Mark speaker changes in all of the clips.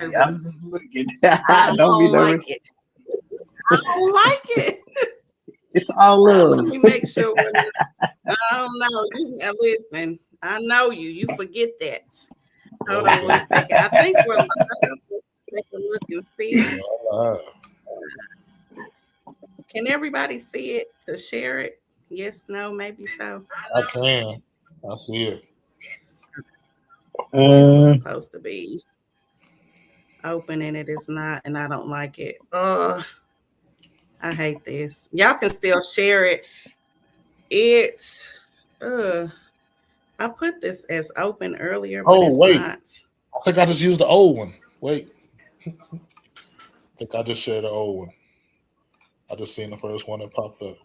Speaker 1: I'm
Speaker 2: nervous.
Speaker 1: just looking.
Speaker 2: I
Speaker 1: Don't be
Speaker 2: don't like
Speaker 1: nervous.
Speaker 2: it. I don't like it.
Speaker 1: It's all
Speaker 2: Let
Speaker 1: love.
Speaker 2: me make sure. I don't know. Listen. I know you. You forget that. Hold on one
Speaker 3: Okay.
Speaker 2: second. I think we're live. Take a look and see. Can everybody see it to share it? Yes, no, maybe so.
Speaker 3: I can. I see it.
Speaker 2: This was
Speaker 1: Mm,
Speaker 2: supposed to be open and it is not, and I don't like it. Oh, I hate this. Y'all can still share it. It uh I put this as open earlier, but
Speaker 3: Oh,
Speaker 2: it's
Speaker 3: wait.
Speaker 2: not.
Speaker 3: I think I just used the old one. Wait. I think I just shared the old one. I just seen the first one that popped up.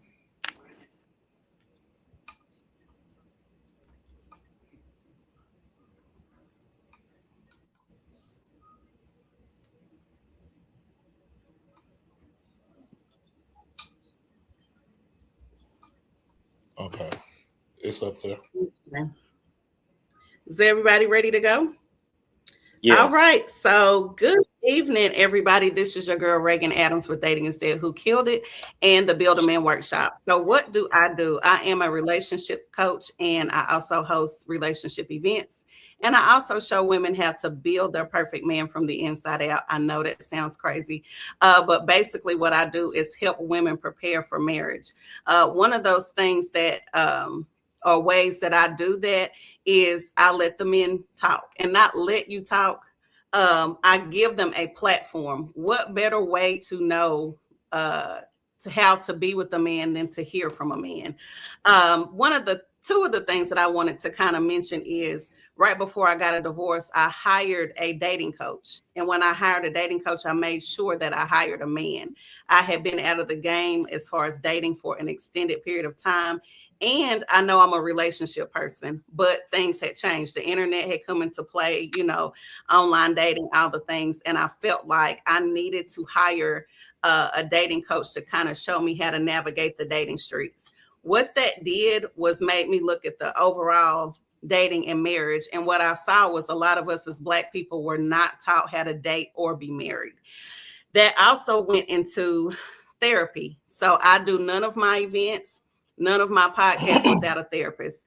Speaker 3: Okay. It's up there.
Speaker 2: Okay. Is everybody ready to go? All
Speaker 4: Yes.
Speaker 2: right. So, good evening, everybody. This is your girl, Reagan Adams with Dating Instead Who Killed It and the Build a Man Workshop. So, what do? I am a relationship coach and I also host relationship events. And I also show women how to build their perfect man from the inside out. I know that sounds crazy, but basically, what I do is help women prepare for marriage. One of those things that, or ways that I do that is I let the men talk and not let you talk. I give them a platform. What better way to know to how to be with a man than to hear from a man? One of the two of the things that I wanted to kind of mention is right before I got a divorce, I hired a dating coach. And when I hired a dating coach, I made sure that I hired a man. I had been out of the game as far as dating for an extended period of time. And I know I'm a relationship person, but things had changed. The internet had come into play, online dating, all the things. And I felt like I needed to hire a dating coach to kind of show me how to navigate the dating streets. What that did was made me look at the overall dating and marriage. And what I saw was a lot of us as Black people were not taught how to date or be married. That also went into therapy. So I do none of my events, none of my podcasts without a therapist.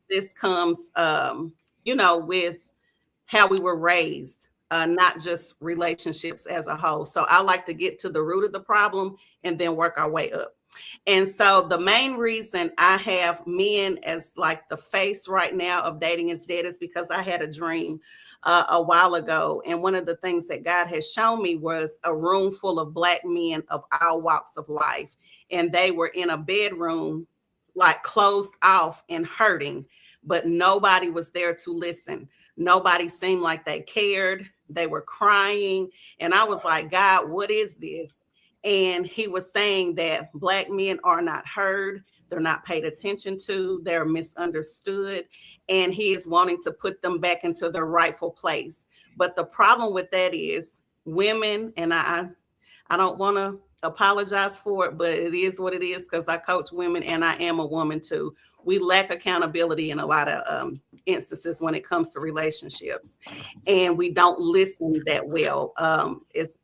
Speaker 2: This comes, with how we were raised, not just relationships as a whole. So I like to get to the root of the problem and then work our way up. And so the main reason I have men as like the face right now of Dating is Dead is because I had a dream a while ago. And one of the things that God has shown me was a room full of Black men of all walks of life. And they were in a bedroom, like closed off and hurting, but nobody was there to listen. Nobody seemed like they cared. They were crying. And I was like, God, what is this? And he was saying that Black men are not heard. They're not paid attention to. They're misunderstood. And he is wanting to put them back into their rightful place. But the problem with that is women, and I don't want to apologize for it, but it is what it is because I coach women and I am a woman too. We lack accountability in a lot of instances when it comes to relationships, and we don't listen that well. It's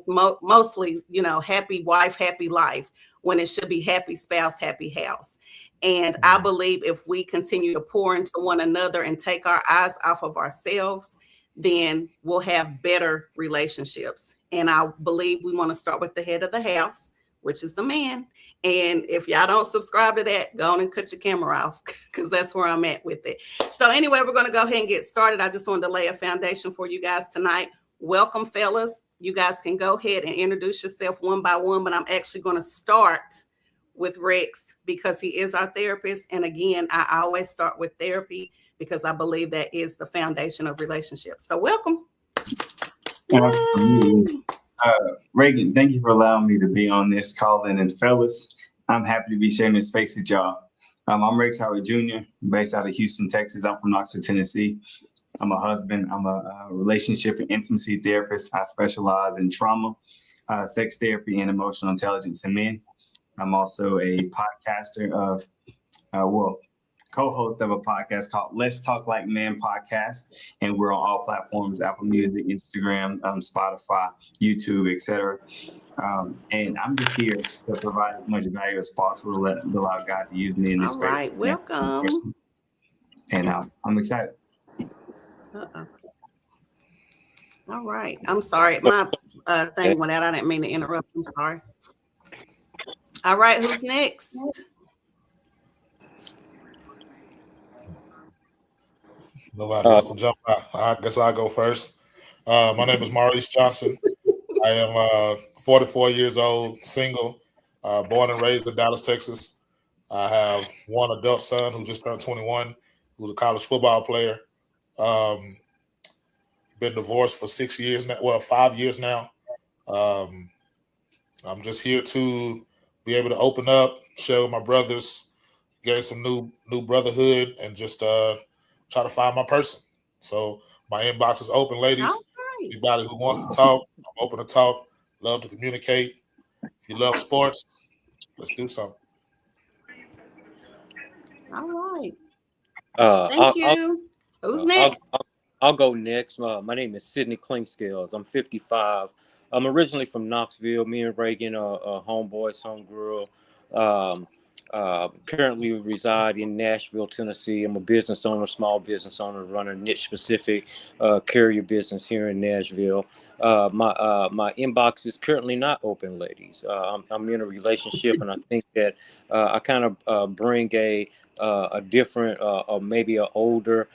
Speaker 2: mostly, happy wife, happy life, when it should be happy spouse, happy house. And I believe if we continue to pour into one another and take our eyes off of ourselves, then we'll have better relationships. And I believe we want to start with the head of the house, which is the man. And if y'all don't subscribe to that, go on and cut your camera off because that's where I'm at with it. So anyway, we're going to go ahead and get started. I just wanted to lay a foundation for you guys tonight. Welcome, fellas. You guys can go ahead and introduce yourself one by one, but I'm actually going to start with Rex because he is our therapist. And again, I always start with therapy because I believe that is the foundation of relationships. So welcome.
Speaker 4: Absolutely. Reagan, thank you for allowing me to be on this call in. And fellas, I'm happy to be sharing this space with y'all. I'm Rex Howard Jr., based out of Houston, Texas. I'm from Knoxville, Tennessee. I'm a husband. I'm a relationship and intimacy therapist. I specialize in trauma, sex therapy, and emotional intelligence in men. I'm also a podcaster of, co-host of a podcast called Let's Talk Like Men Podcast, and we're on all platforms: Apple Music, Instagram, Spotify, YouTube, etc. And I'm just here to provide as much value as possible to allow God to use me in this
Speaker 2: All
Speaker 4: space.
Speaker 2: right, welcome.
Speaker 4: And I'm excited.
Speaker 2: Uh-oh. All right. I'm sorry. My thing went out. I didn't mean to interrupt. I'm sorry. All right. Who's next?
Speaker 3: Nobody wants to jump out. I guess I'll go first. My name is Maurice Johnson. I am 44 years old, single, born and raised in Dallas, Texas. I have one adult son who just turned 21, who's a college football player. Been divorced for 6 years now. Well, 5 years now. I'm just here to be able to open up, share with my brothers, gain some new brotherhood, and just try to find my person. So my inbox is open, ladies.
Speaker 2: All right.
Speaker 3: Anybody who wants to talk, I'm open to talk. Love to communicate. If you love sports, let's do something.
Speaker 2: All right.
Speaker 1: Thank
Speaker 2: you. Who's next?
Speaker 1: I'll go next. My name is Sydney Klingscales. I'm 55. I'm originally from Knoxville. Me and Reagan are homeboys, homegirl. Currently reside in Nashville, Tennessee. I'm a business owner, small business owner, run a niche specific carrier business here in Nashville. My inbox is currently not open, ladies. I'm in a relationship, and I think that I kind of bring a different, maybe an older,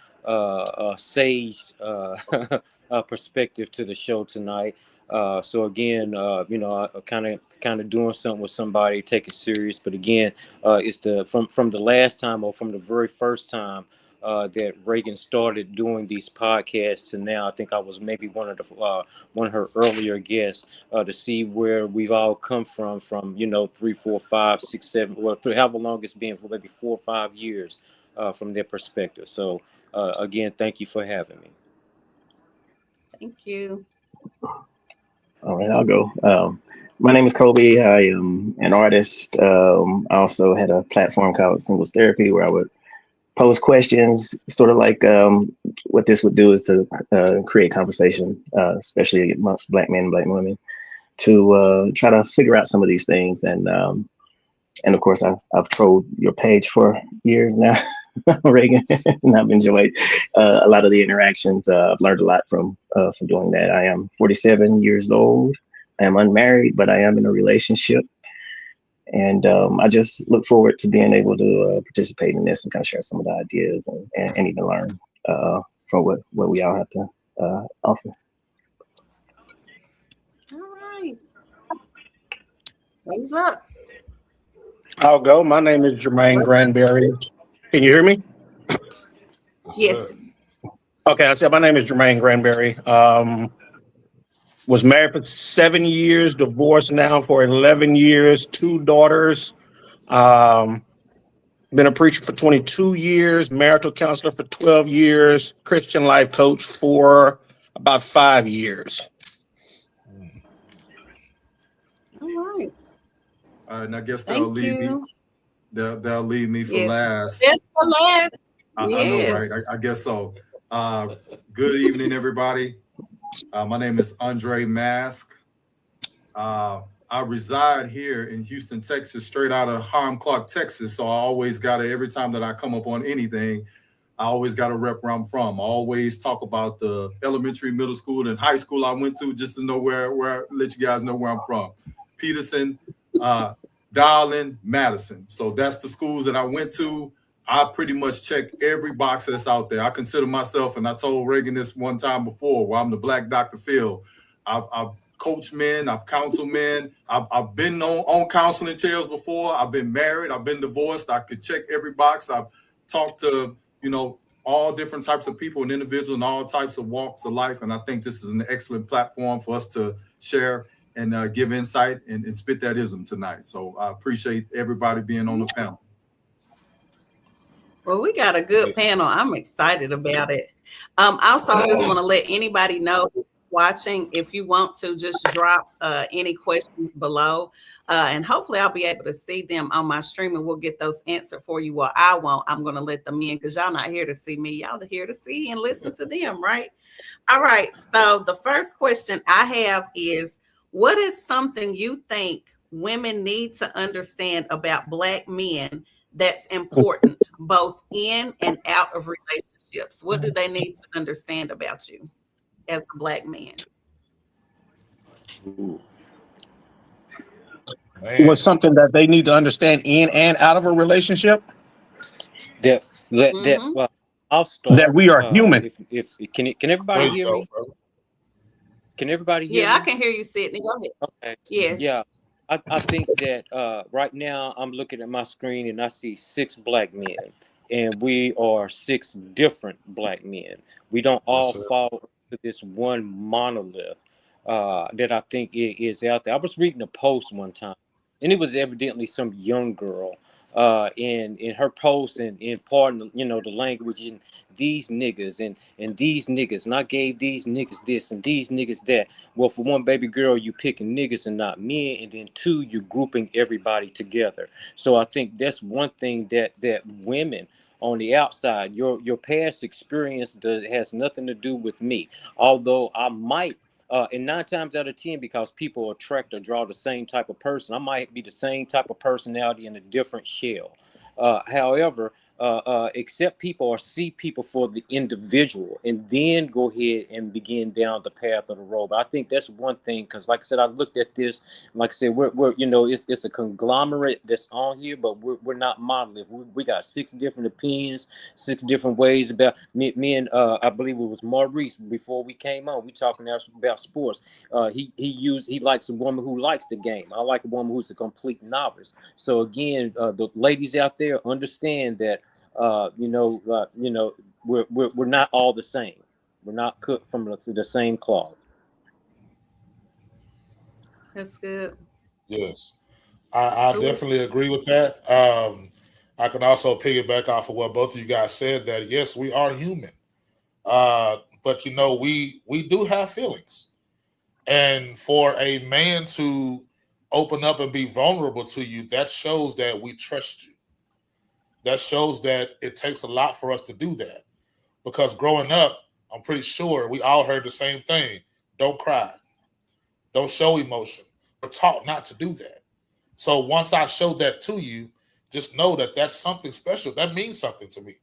Speaker 1: sage perspective to the show tonight. So again, I kind of doing something with somebody, take it serious. But again, it's from the last time, or from the very first time that Reagan started doing these podcasts to now. I think I was maybe one of her earlier guests, to see where we've all come from 3, 4, 5, 6, 7, well, however long it's been, for maybe 4 or 5 years, from their perspective. So again, thank you for having me.
Speaker 2: Thank you.
Speaker 5: All right, I'll go. My name is Kobe. I am an artist. I also had a platform called Singles Therapy, where I would pose questions, sort of like what this would do is to create conversation, especially amongst Black men and Black women, to try to figure out some of these things. And of course, I've trolled your page for years now, Reagan, and I've enjoyed a lot of the interactions. I've learned a lot from doing that. I am 47 years old. I am unmarried, but I am in a relationship. And I just look forward to being able to participate in this and kind of share some of the ideas and even learn from what we all have to offer.
Speaker 2: All right. What's up?
Speaker 6: I'll go. My name is Jermaine Granberry. Can you hear me?
Speaker 2: Yes.
Speaker 6: Okay, I said my name is Jermaine Granberry. Was married for 7 years, divorced now for 11 years, 2 daughters. Been a preacher for 22 years, marital counselor for 12 years, Christian life coach for about 5 years.
Speaker 2: All right.
Speaker 7: All right, and I guess they'll
Speaker 2: Thank
Speaker 7: leave me.
Speaker 2: you.
Speaker 7: They'll leave me for
Speaker 2: Yes.
Speaker 7: last.
Speaker 2: That's the last.
Speaker 7: I know, right? I guess so. Good evening, everybody. My name is Andre Mask. I reside here in Houston, Texas, straight out of Harlem Clark, Texas. So I always every time that I come up on anything, I always got to rep where I'm from. I always talk about the elementary, middle school, and high school I went to, just to know where let you guys know where I'm from. Peterson, Darling, Madison. So that's the schools that I went to. I pretty much check every box that's out there. I consider myself, and I told Reagan this one time before, where I'm the Black Dr. Phil. I've coached men, I've counseled men, I've been on counseling chairs before, I've been married, I've been divorced, I could check every box. I've talked to, all different types of people and individuals in all types of walks of life. And I think this is an excellent platform for us to share and give insight and spit that ism tonight. So I appreciate everybody being on the panel.
Speaker 2: Well, we got a good panel. I'm excited about it. Also, I just want to let anybody know watching, if you want to just drop any questions below, and hopefully I'll be able to see them on my stream and we'll get those answered for you. Well, I won't. I'm going to let them in because y'all not here to see me. Y'all are here to see and listen to them, right? All right. So the first question I have is, what is something you think women need to understand about Black men that's important, both in and out of relationships? What do they need to understand about you as a Black man?
Speaker 3: Man.
Speaker 6: Was something that they need to understand in and out of a relationship?
Speaker 1: Well, I'll start.
Speaker 6: That we are human.
Speaker 1: If can everybody hear me?
Speaker 3: Brother.
Speaker 1: Can everybody hear me?
Speaker 2: Yeah, I can hear you, Sydney. Go ahead.
Speaker 1: Okay.
Speaker 2: Yes.
Speaker 1: Yeah. I think that right now I'm looking at my screen and I see 6 Black men, and we are 6 different Black men. We don't all fall to this one monolith that I think is out there. I was reading a post one time, and it was evidently some young girl in her post and pardon, the language, and these niggas and these niggas, and I gave these niggas this and these niggas that. Well, for one, baby girl, you picking niggas and not men, and then 2, you grouping everybody together. So I think that's one thing that women on the outside, your past experience has nothing to do with me. Although I might, and 9 times out of 10, because people attract or draw the same type of person, I might be the same type of personality in a different shell. However, accept people or see people for the individual, and then go ahead and begin down the path of the road. But I think that's one thing, because like I said, I looked at this, like I said, we're it's a conglomerate that's on here, but we're not monolith. We got 6 different opinions, 6 different ways about me and I believe it was Maurice before we came on. We talking about sports. He likes a woman who likes the game. I like a woman who's a complete novice. So again, the ladies out there, understand that we're not all the same. We're not cooked from the same cloth.
Speaker 2: That's good.
Speaker 3: Yes, I definitely agree with that. I can also piggyback off of what both of you guys said, that yes, we are human, but we do have feelings, and for a man to open up and be vulnerable to you, that shows that we trust you. That shows that it takes a lot for us to do that, because growing up, I'm pretty sure we all heard the same thing: don't cry, don't show emotion. We're taught not to do that. So once I showed that to you, just know that that's something special. That means something to me.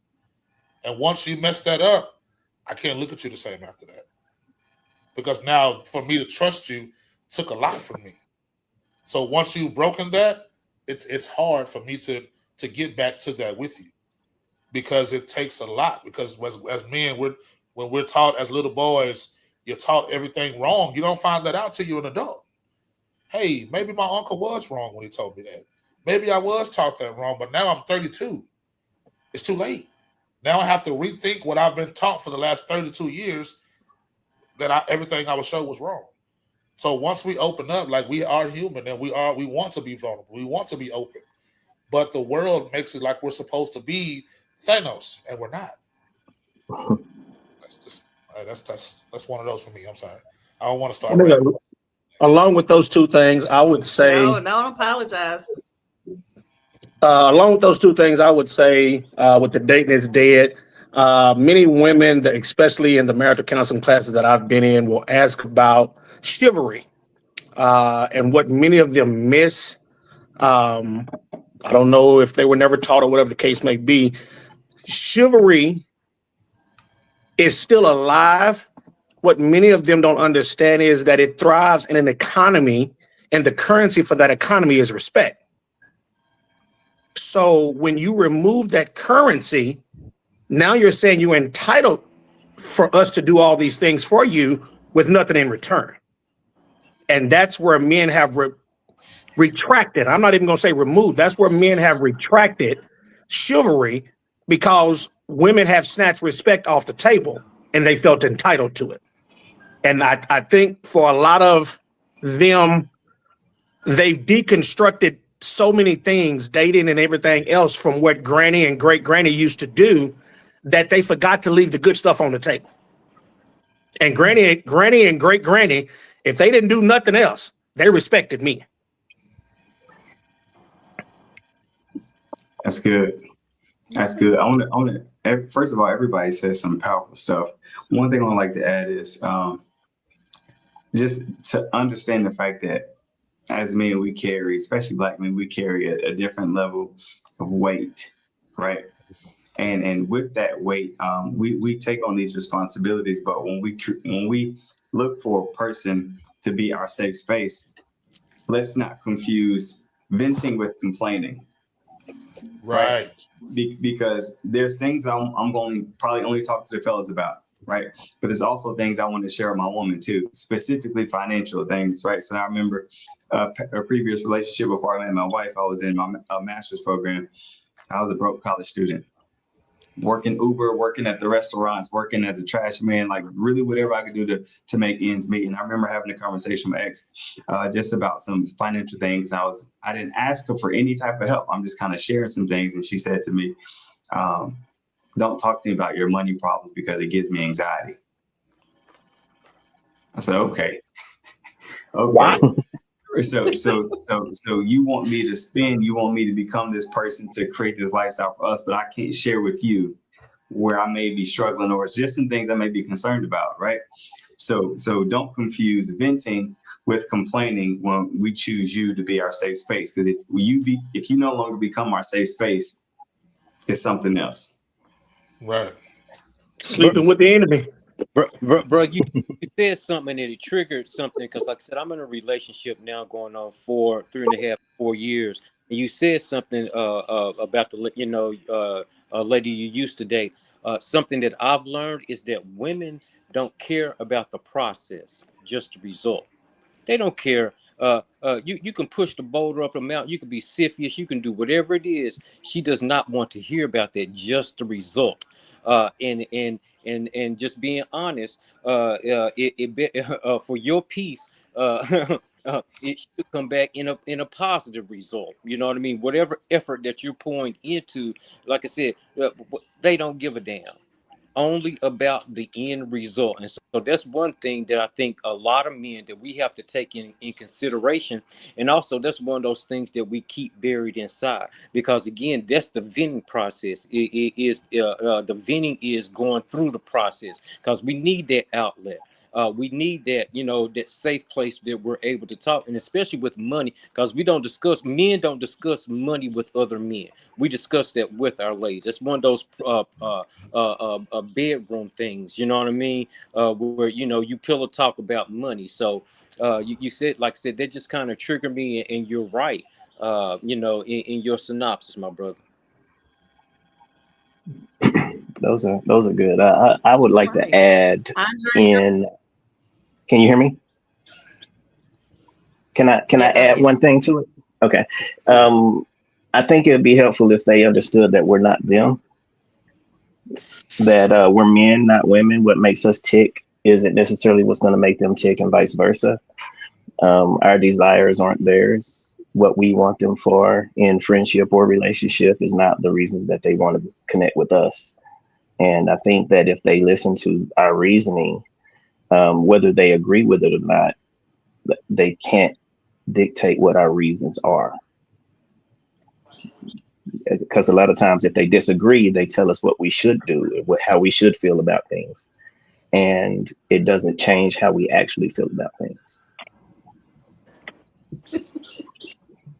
Speaker 3: And once you mess that up, I can't look at you the same after that. Because now for me to trust you took a lot from me. So once you've broken that, it's hard for me to get back to that with you, because it takes a lot. Because as men, when we're taught as little boys, you're taught everything wrong. You don't find that out till you're an adult. Hey, maybe my uncle was wrong when he told me that. Maybe I was taught that wrong, but now I'm 32. It's too late. Now I have to rethink what I've been taught for the last 32 years, that everything I was shown was wrong. So once we open up, like, we are human, and we want to be vulnerable. We want to be open. But the world makes it like we're supposed to be Thanos, and we're not. That's one of those for me. I'm sorry. I don't want to start.
Speaker 6: Along with those 2 things, I would say.
Speaker 2: No, don't apologize.
Speaker 6: Along with those 2 things, I would say, with the dating is dead. Many women, especially in the marital counseling classes that I've been in, will ask about chivalry, and what many of them miss. I don't know if they were never taught or whatever the case may be. Chivalry is still alive. What many of them don't understand is that it thrives in an economy, and the currency for that economy is respect. So when you remove that currency, now you're saying you're entitled for us to do all these things for you with nothing in return. And that's where men have retracted. I'm not even going to say removed. That's where men have retracted chivalry, because women have snatched respect off the table and they felt entitled to it. And I think for a lot of them, they've deconstructed so many things, dating and everything else, from what granny and great granny used to do, that they forgot to leave the good stuff on the table. And granny and great granny, if they didn't do nothing else, they respected me.
Speaker 4: That's good. That's good. I want to. First of all, everybody says some powerful stuff. One thing I'd like to add is just to understand the fact that as men, we carry, especially Black men, we carry a different level of weight, right? And with that weight, we take on these responsibilities. But when we look for a person to be our safe space, let's not confuse venting with complaining.
Speaker 3: Right.
Speaker 4: Because there's things I'm going to probably only talk to the fellas about, right? But there's also things I want to share with my woman too, specifically financial things, right? So I remember a previous relationship before I met my wife. I was in my master's program. I was a broke college student, working Uber, working at the restaurants, working as a trash man, like really whatever I could do to make ends meet. And I remember having a conversation with my ex just about some financial things. I didn't ask her for any type of help. I'm just kind of sharing some things. And she said to me, don't talk to me about your money problems because it gives me anxiety. I said, okay. Okay.
Speaker 6: Wow.
Speaker 4: So you want me to spend, you want me to become this person to create this lifestyle for us, but I can't share with you where I may be struggling or it's just some things I may be concerned about, right? So don't confuse venting with complaining when we choose you to be our safe space. Because if you no longer become our safe space, it's something else.
Speaker 3: Right.
Speaker 6: Sleeping with the enemy.
Speaker 1: Bro, you said something and it triggered something because, like I said, I'm in a relationship now going on for 3.5, 4 years. And you said something about the, lady you used to date. Something that I've learned is that women don't care about the process, just the result. They don't care. You can push the boulder up a mountain. You can be Siphius. You can do whatever it is. She does not want to hear about that. Just the result. And just being honest. For your piece. It should come back in a positive result. You know what I mean? Whatever effort that you're pouring into, like I said, they don't give a damn. Only about the end result. And so that's one thing that I think a lot of men that we have to take in consideration. And also that's one of those things that we keep buried inside, because again, that's the venting process. The venting is going through the process because we need that outlet. We need that, that safe place that we're able to talk, and especially with money, because men don't discuss money with other men. We discuss that with our ladies. It's one of those bedroom things, you know what I mean? Where, you pillow talk about money. So you said, like I said, that just kind of triggered me, and you're right, in your synopsis, my brother.
Speaker 5: Those are good. I would like to add in. Can you hear me? Can I add one thing to it? Okay. I think it would be helpful if they understood that we're not them, that we're men, not women. What makes us tick isn't necessarily what's going to make them tick, and vice versa. Our desires aren't theirs. What we want them for in friendship or relationship is not the reasons that they want to connect with us. And I think that if they listen to our reasoning, whether they agree with it or not, they can't dictate what our reasons are. Because a lot of times if they disagree, they tell us what we should do, how we should feel about things. And it doesn't change how we actually feel about things.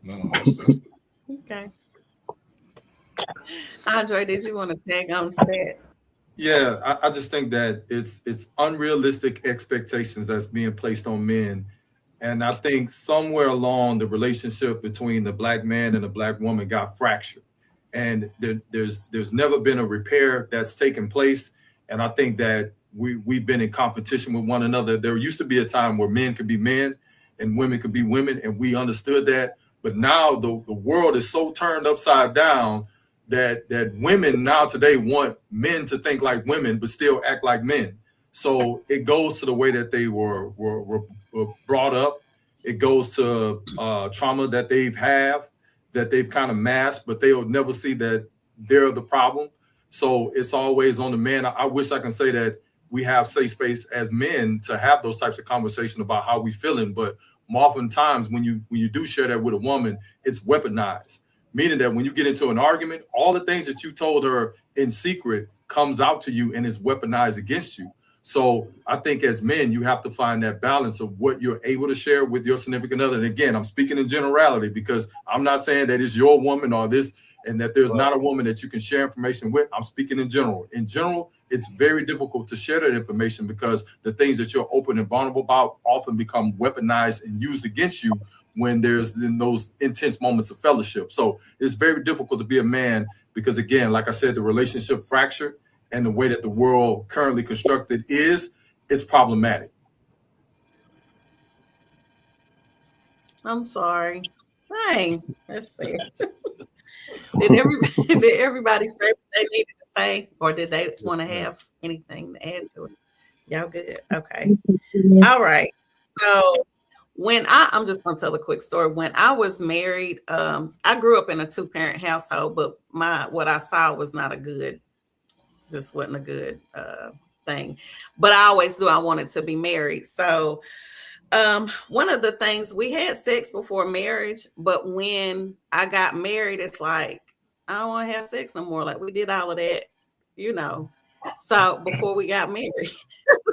Speaker 3: No,
Speaker 2: Okay. Andre, did you want to tag on to that?
Speaker 7: Yeah, I just think that it's unrealistic expectations that's being placed on men. And I think somewhere along the relationship between the Black man and the Black woman got fractured. And there's never been a repair that's taken place. And I think that we've been in competition with one another. There used to be a time where men could be men and women could be women, and we understood that. But now the world is so turned upside down that women now today want men to think like women, but still act like men. So it goes to the way that they were brought up. It goes to trauma that they've kind of masked, but they'll never see that they're the problem. So it's always on the man. I wish I can say that we have safe space as men to have those types of conversations about how we feeling. But oftentimes when you do share that with a woman, it's weaponized, meaning that when you get into an argument, all the things that you told her in secret comes out to you and is weaponized against you. So I think as men, you have to find that balance of what you're able to share with your significant other. And again, I'm speaking in generality because I'm not saying that it's your woman or this, and that there's not a woman that you can share information with. I'm speaking in general. In general, it's very difficult to share that information because the things that you're open and vulnerable about often become weaponized and used against you when there's in those intense moments of fellowship. So it's very difficult to be a man because, again, like I said, the relationship fractured and the way that the world currently constructed it's problematic.
Speaker 2: I'm sorry. Dang, let's see. Did everybody say what they needed to say, or did they want to have anything to add to it? Y'all good? Okay. All right. So when I'm just gonna tell a quick story. When I was married, I grew up in a 2-parent household, but what I saw was not a good, just wasn't a good thing. But I always knew I wanted to be married. So one of the things, we had sex before marriage, but when I got married, it's like, I don't want to have sex no more. Like, we did all of that, so before we got married.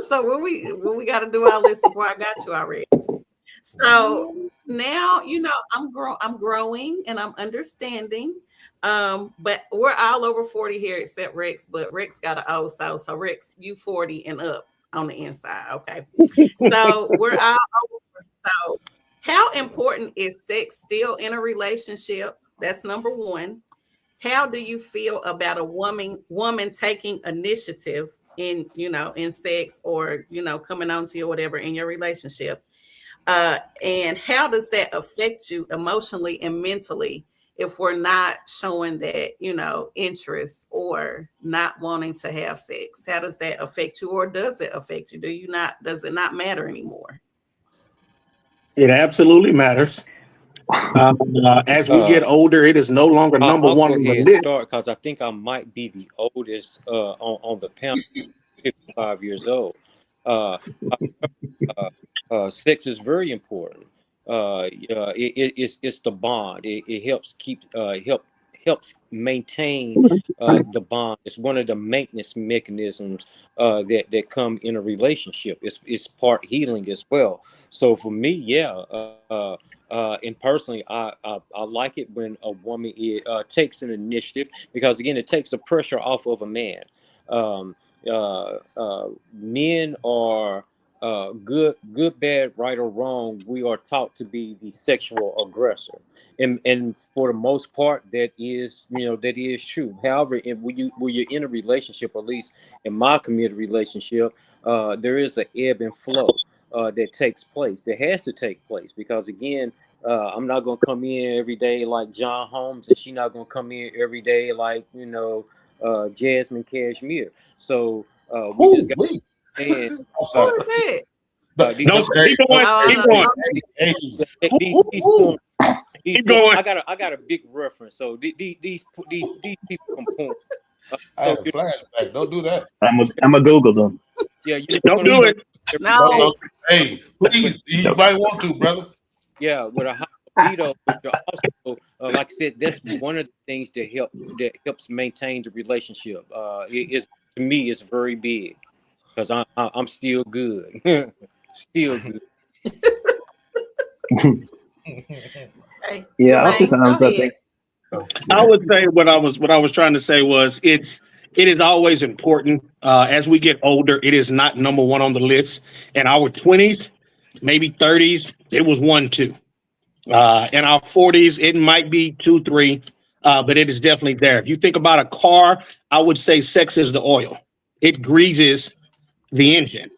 Speaker 2: So when we got to do all this before I got you already. So now, I'm growing and I'm understanding. But we're all over 40 here except Rex, but Rex got an old soul. So Rex, you 40 and up on the inside. Okay. So we're all over. So how important is sex still in a relationship? That's number one. How do you feel about a woman taking initiative in sex or, coming on to you or whatever in your relationship? And how does that affect you emotionally and mentally if we're not showing that, interest or not wanting to have sex? How does that affect you, or does it affect you? Does it not matter anymore?
Speaker 6: It absolutely matters. As we get older, it is no longer number one on the list.
Speaker 1: Because I think I might be the oldest on the panel, 55 years old. Sex is very important. It's the bond. It helps helps maintain the bond. It's one of the maintenance mechanisms that come in a relationship. It's part healing as well. So for me, and personally, I like it when a woman takes an initiative, because again, it takes the pressure off of a man. Men are good, bad, right or wrong. We are taught to be the sexual aggressor, and for the most part, that is true. However, when you're in a relationship, at least in my committed relationship, there is an ebb and flow that takes place. That has to take place, because again, I'm not gonna come in every day like John Holmes, and she's not gonna come in every day like Jasmine Cashmere. So we just got. And
Speaker 3: I'm sorry.
Speaker 2: What is it?
Speaker 6: Keep going. Keep going.
Speaker 1: I got a big reference. So these people from point.
Speaker 3: I had a flashback. Don't do that.
Speaker 5: I'm a Google them.
Speaker 1: Yeah, you
Speaker 6: Don't do it.
Speaker 2: No.
Speaker 3: Hey, please, you might want to, brother.
Speaker 1: Yeah, with a high libido, but also, like I said, that's one of the things that helps maintain the relationship. It is, to me, it's very big, because I'm still good, still good.
Speaker 5: Yeah, oftentimes I think.
Speaker 6: I would say what I was trying to say was it is always important. As we get older, it is not number one on the list. In our 20s, maybe 30s, it was 1, 2. In our 40s, it might be 2, 3, but it is definitely there. If you think about a car, I would say sex is the oil. It greases the engine.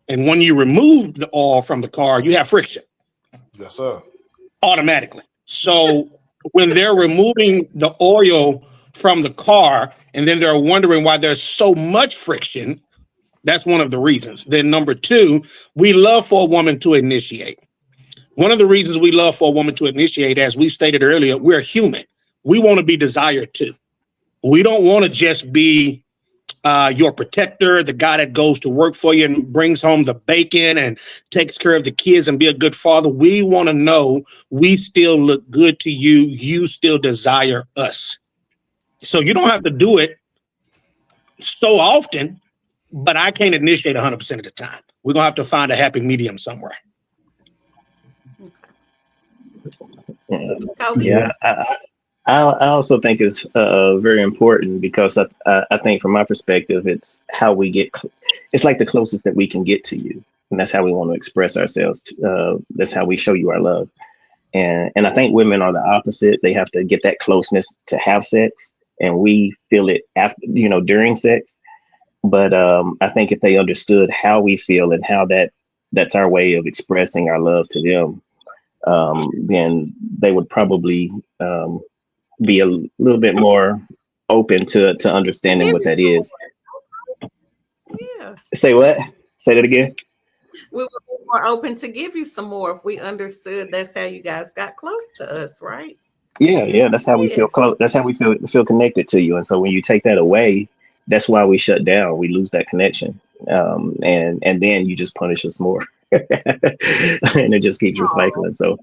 Speaker 6: And when you remove the oil from the car, you have friction.
Speaker 3: Yes, sir.
Speaker 6: Automatically. So when they're removing the oil from the car and then they're wondering why there's so much friction, that's one of the reasons. Then number 2, we love for a woman to initiate. One of the reasons we love for a woman to initiate, as we stated earlier, we're human. We want to be desired too. We don't want to just be your protector, the guy that goes to work for you and brings home the bacon and takes care of the kids and be a good father. We want to know we still look good to you. You still desire us. So you don't have to do it so often, but I can't initiate 100% of the time. We're going to have to find a happy medium somewhere.
Speaker 5: Yeah, I also think it's very important because I think from my perspective, it's how we get, it's like the closest that we can get to you. And that's how we want to express ourselves. That's how we show you our love. And I think women are the opposite. They have to get that closeness to have sex, and we feel it after, during sex. But I think if they understood how we feel and how that's our way of expressing our love to them, then they would probably be a little bit more open to understanding what that is.
Speaker 2: Yeah.
Speaker 5: Say what? Say that again.
Speaker 2: We would be more open to give you some more if we understood that's how you guys got close to us, right?
Speaker 5: Yeah. That's how we feel close. That's how we feel connected to you. And so when you take that away, that's why we shut down. We lose that connection. And then you just punish us more. And it just keeps recycling. So,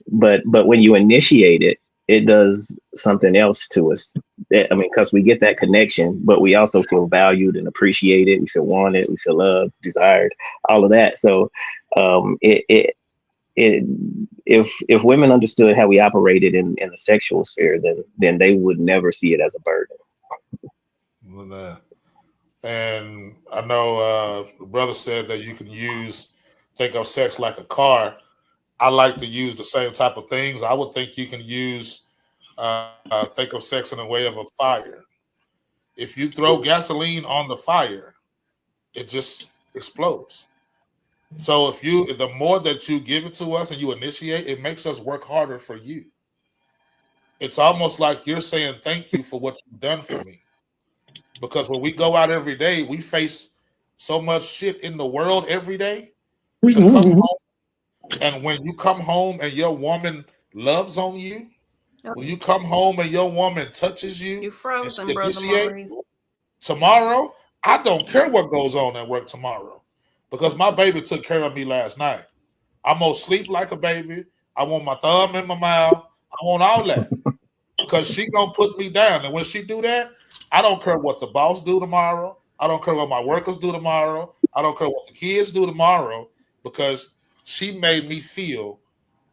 Speaker 5: but when you initiate it, it does something else to us. Because we get that connection, but we also feel valued and appreciated. We feel wanted. We feel loved, desired, all of that. So, if women understood how we operated in the sexual sphere, then they would never see it as a burden.
Speaker 3: And I know the brother said that you can think of sex like a car. I like to use the same type of things. I would think you can think of sex in a way of a fire. If you throw gasoline on the fire, it just explodes. So the more that you give it to us and you initiate, it makes us work harder for you. It's almost like you're saying thank you for what you've done for me. Because when we go out every day, we face so much shit in the world every day to come home. And when you come home and your woman loves on you, when you come home and your woman touches you,
Speaker 2: you frozen, brother Maurice.
Speaker 3: Tomorrow, I don't care what goes on at work tomorrow because my baby took care of me last night. I'm going to sleep like a baby. I want my thumb in my mouth. I want all that because she going to put me down. And when she do that, I don't care what the boss do tomorrow. I don't care what my workers do tomorrow. I don't care what the kids do tomorrow because she made me feel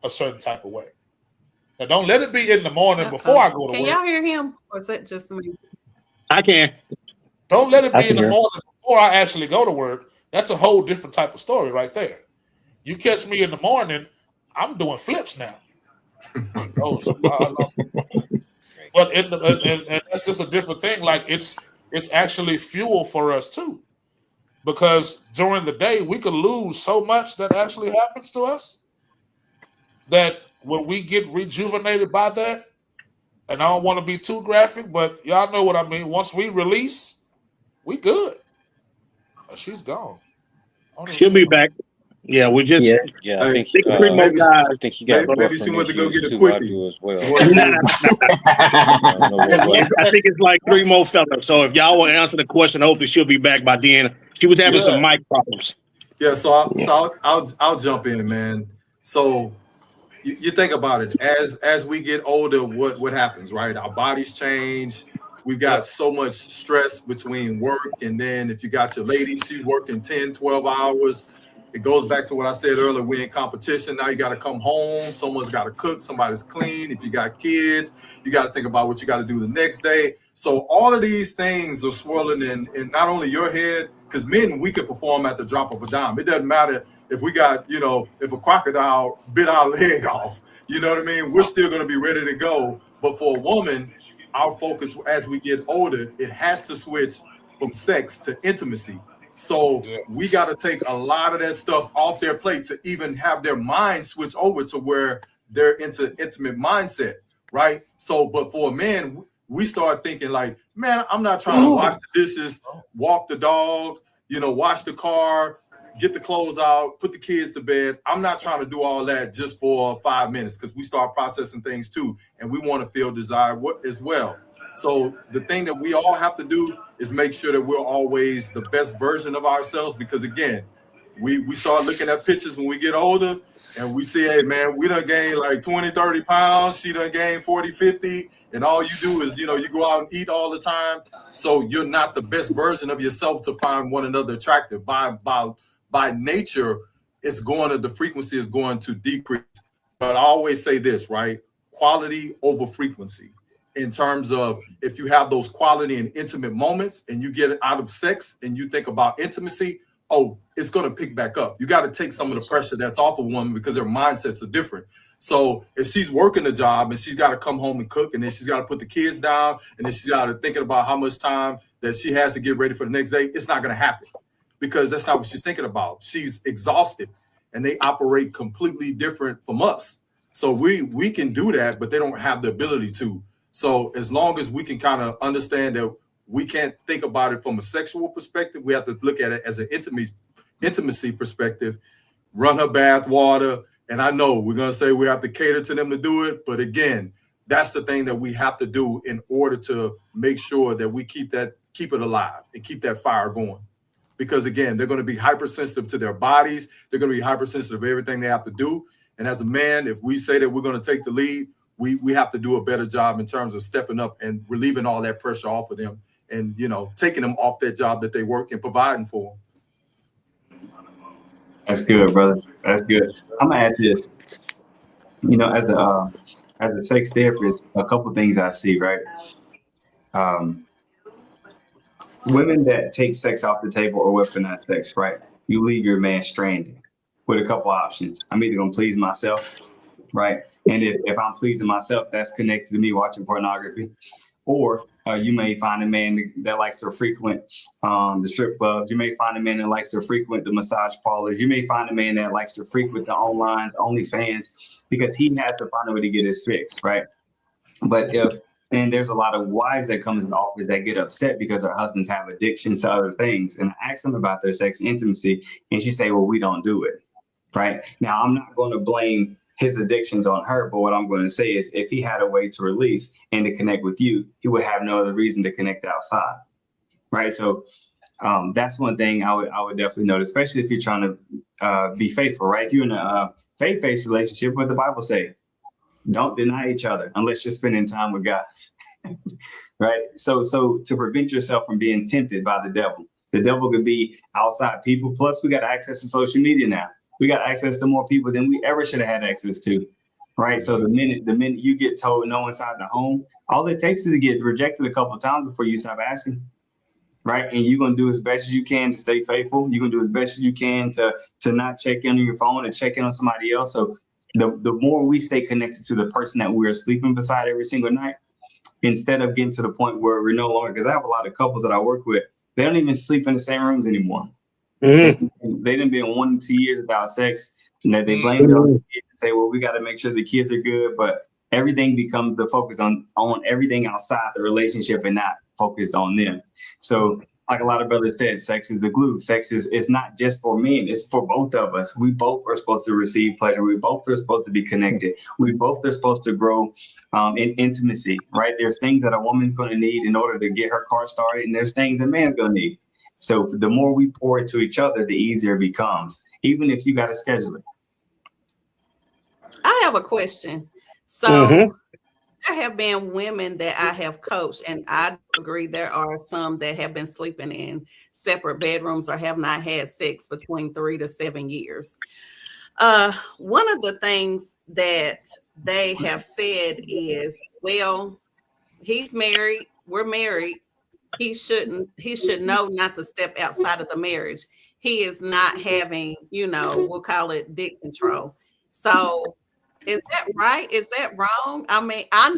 Speaker 3: a certain type of way. Now, don't let it be in the morning before I go to work.
Speaker 2: Can y'all hear him? Or is that just me?
Speaker 6: I can.
Speaker 3: Don't let it be in the morning before I actually go to work. That's a whole different type of story right there. You catch me in the morning, I'm doing flips now. But and that's just a different thing. Like it's actually fuel for us too, because during the day we could lose so much that actually happens to us that when we get rejuvenated by that, and I don't want to be too graphic, but y'all know what I mean. Once we release, we good. She's gone.
Speaker 6: She'll be back. Yeah, we just
Speaker 1: I think
Speaker 7: maybe
Speaker 1: you got
Speaker 7: maybe she went to go get a
Speaker 1: I
Speaker 7: quickie
Speaker 1: do as well.
Speaker 6: I think it's like 3 more fellas. So if y'all will answer the question, hopefully she'll be back by then. She was having some mic problems.
Speaker 7: Yeah, so I'll jump in, man. So you think about it as we get older, what happens, right? Our bodies change. We've got so much stress between work, and then if you got your lady, she's working 10, 12 hours. It goes back to what I said earlier. We're in competition. Now you got to come home. Someone's got to cook. Somebody's clean. If you got kids, you got to think about what you got to do the next day. So all of these things are swirling in not only your head, because men, we can perform at the drop of a dime. It doesn't matter if we got, if a crocodile bit our leg off, you know what I mean? We're still going to be ready to go. But for a woman, our focus as we get older, it has to switch from sex to intimacy. So we got to take a lot of that stuff off their plate to even have their mind switch over to where they're into intimate mindset, right? So, but for a man, we start thinking like, man, I'm not trying to wash the dishes, walk the dog, wash the car, get the clothes out, put the kids to bed. I'm not trying to do all that just for 5 minutes, because we start processing things too, and we want to feel desired as well. So the thing that we all have to do is make sure that we're always the best version of ourselves. Because again, we start looking at pictures when we get older and we see, hey man, we done gained like 20, 30 pounds. She done gained 40, 50. And all you do is, you go out and eat all the time. So you're not the best version of yourself to find one another attractive. By nature, the frequency is going to decrease. But I always say this, right? Quality over frequency. In terms of if you have those quality and intimate moments and you get out of sex and you think about intimacy, it's going to pick back up. You got to take some of the pressure that's off of a woman because their mindsets are different. So if she's working a job and she's got to come home and cook, and then she's got to put the kids down, and then she's got to thinking about how much time that she has to get ready for the next day, it's not going to happen because that's not what she's thinking about. She's exhausted, and they operate completely different from us. So we can do that, but they don't have the ability to. So as long as we can kind of understand that we can't think about it from a sexual perspective, we have to look at it as an intimacy perspective, run her bath water. And I know we're going to say we have to cater to them to do it. But again, that's the thing that we have to do in order to make sure that we keep it alive and keep that fire going. Because again, they're going to be hypersensitive to their bodies. They're going to be hypersensitive to everything they have to do. And as a man, if we say that we're going to take the lead, we have to do a better job in terms of stepping up and relieving all that pressure off of them and, taking them off that job that they work and providing for them.
Speaker 4: That's good, brother. That's good. I'm gonna add this. As a sex therapist, a couple things I see, right? Women that take sex off the table or weaponize sex, right? You leave your man stranded with a couple options. I'm either gonna please myself, right? And if I'm pleasing myself, that's connected to me watching pornography. Or you may find a man that likes to frequent the strip clubs. You may find a man that likes to frequent the massage parlors. You may find a man that likes to frequent the online OnlyFans because he has to find a way to get his fix, right? But there's a lot of wives that come into the office that get upset because their husbands have addictions to other things. And I ask them about their sex intimacy, and she say, well, we don't do it, right? Now, I'm not going to blame his addictions on her, but what I'm going to say is if he had a way to release and to connect with you, he would have no other reason to connect outside, right? So that's one thing I would definitely note, especially if you're trying to be faithful, right? If you're in a faith-based relationship, what the Bible say, don't deny each other unless you're spending time with God, right? So to prevent yourself from being tempted by the devil could be outside people. Plus, we got access to social media now. We got access to more people than we ever should have had access to, right? So the minute you get told no inside the home, all it takes is to get rejected a couple of times before you stop asking, right? And you're gonna do as best as you can to stay faithful. You're gonna do as best as you can to not check in on your phone and check in on somebody else. So the more we stay connected to the person that we're sleeping beside every single night, instead of getting to the point where we're no longer, because I have a lot of couples that I work with, they don't even sleep in the same rooms anymore. Mm-hmm. They didn't be in 1 to 2 years without sex, and that they blame it on the kids and say, well, we got to make sure the kids are good, but everything becomes the focus on everything outside the relationship and not focused on them. So like a lot of brothers said, sex is the glue. Sex is not just for men, it's for both of us. We both are supposed to receive pleasure. We both are supposed to be connected. We both are supposed to grow in intimacy, right? There's things that a woman's going to need in order to get her car started, and there's things that man's going to need. So the more we pour into each other, the easier it becomes, even if you got to schedule it.
Speaker 2: I have a question. So there have been women that I have coached, and I agree there are some that have been sleeping in separate bedrooms or have not had sex between 3 to 7 years. One of the things that they have said is, well, he's married, we're married. He should know not to step outside of the marriage. He is not having, we'll call it dick control. So is that right? Is that wrong? I mean, I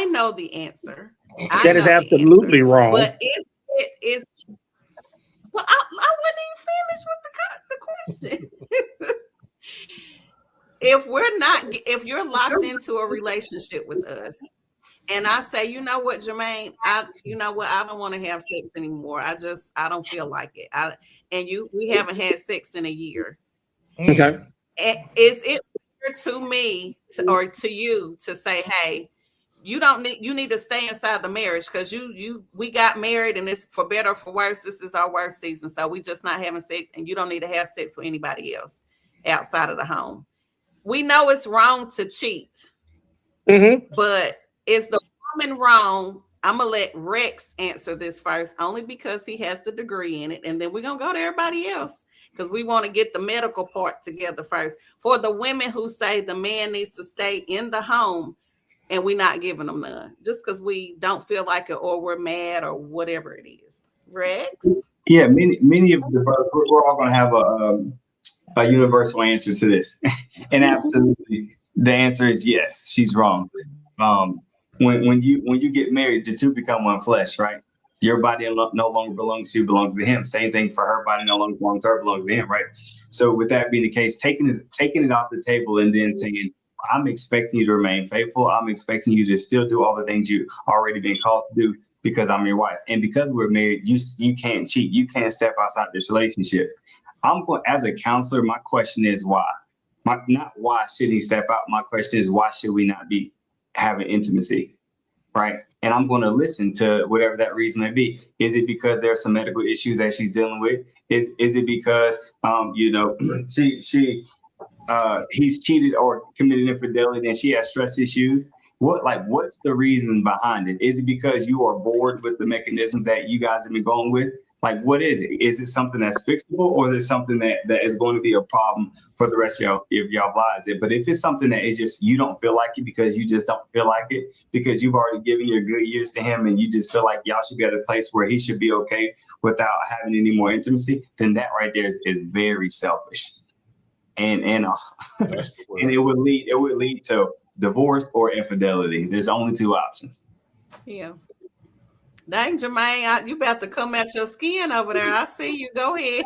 Speaker 2: know the answer.
Speaker 6: That is absolutely wrong.
Speaker 2: But is well, I wouldn't even finish with the question. If you're locked into a relationship with us, and I say, you know what, Jermaine, I don't want to have sex anymore. I don't feel like it. We haven't had sex in a year.
Speaker 6: Okay.
Speaker 2: Is it to me or to you to say, hey, you need to stay inside the marriage, because we got married, and it's for better or for worse. This is our worst season, so we just not having sex, and you don't need to have sex with anybody else outside of the home. We know it's wrong to cheat, but is the woman wrong? I'm gonna let Rex answer this first, only because he has the degree in it, and then we're gonna go to everybody else, because we want to get the medical part together first. For the women who say the man needs to stay in the home and we're not giving them none, just because we don't feel like it or we're mad or whatever it is. Rex?
Speaker 4: Yeah, many of the brothers, we're all going to have a universal answer to this. And absolutely, the answer is yes, she's wrong. When you get married, the two become one flesh, right? Your body no longer belongs to you, belongs to him. Same thing for her body no longer belongs to her, belongs to him, right? So with that being the case, taking it off the table and then saying, I'm expecting you to remain faithful. I'm expecting you to still do all the things you already been called to do because I'm your wife. And because we're married, you can't cheat. You can't step outside this relationship. As a counselor, my question is why? Not why should he step out? My question is, why should we not be having intimacy, right? And I'm going to listen to whatever that reason may be. Is it because there are some medical issues that she's dealing with? Is it because he's cheated or committed infidelity and she has stress issues? What's the reason behind it? Is it because you are bored with the mechanisms that you guys have been going with? Like, what is it? Is it something that's fixable, or is it something that is going to be a problem for the rest of y'all lives? But if it's something that is just, you don't feel like it because you just don't feel like it, because you've already given your good years to him and you just feel like y'all should be at a place where he should be okay without having any more intimacy, then that right there is very selfish. And it would lead to divorce or infidelity. There's only two options.
Speaker 2: Yeah. Dang, Jermaine, you about to come at your skin over there. I see you. Go ahead.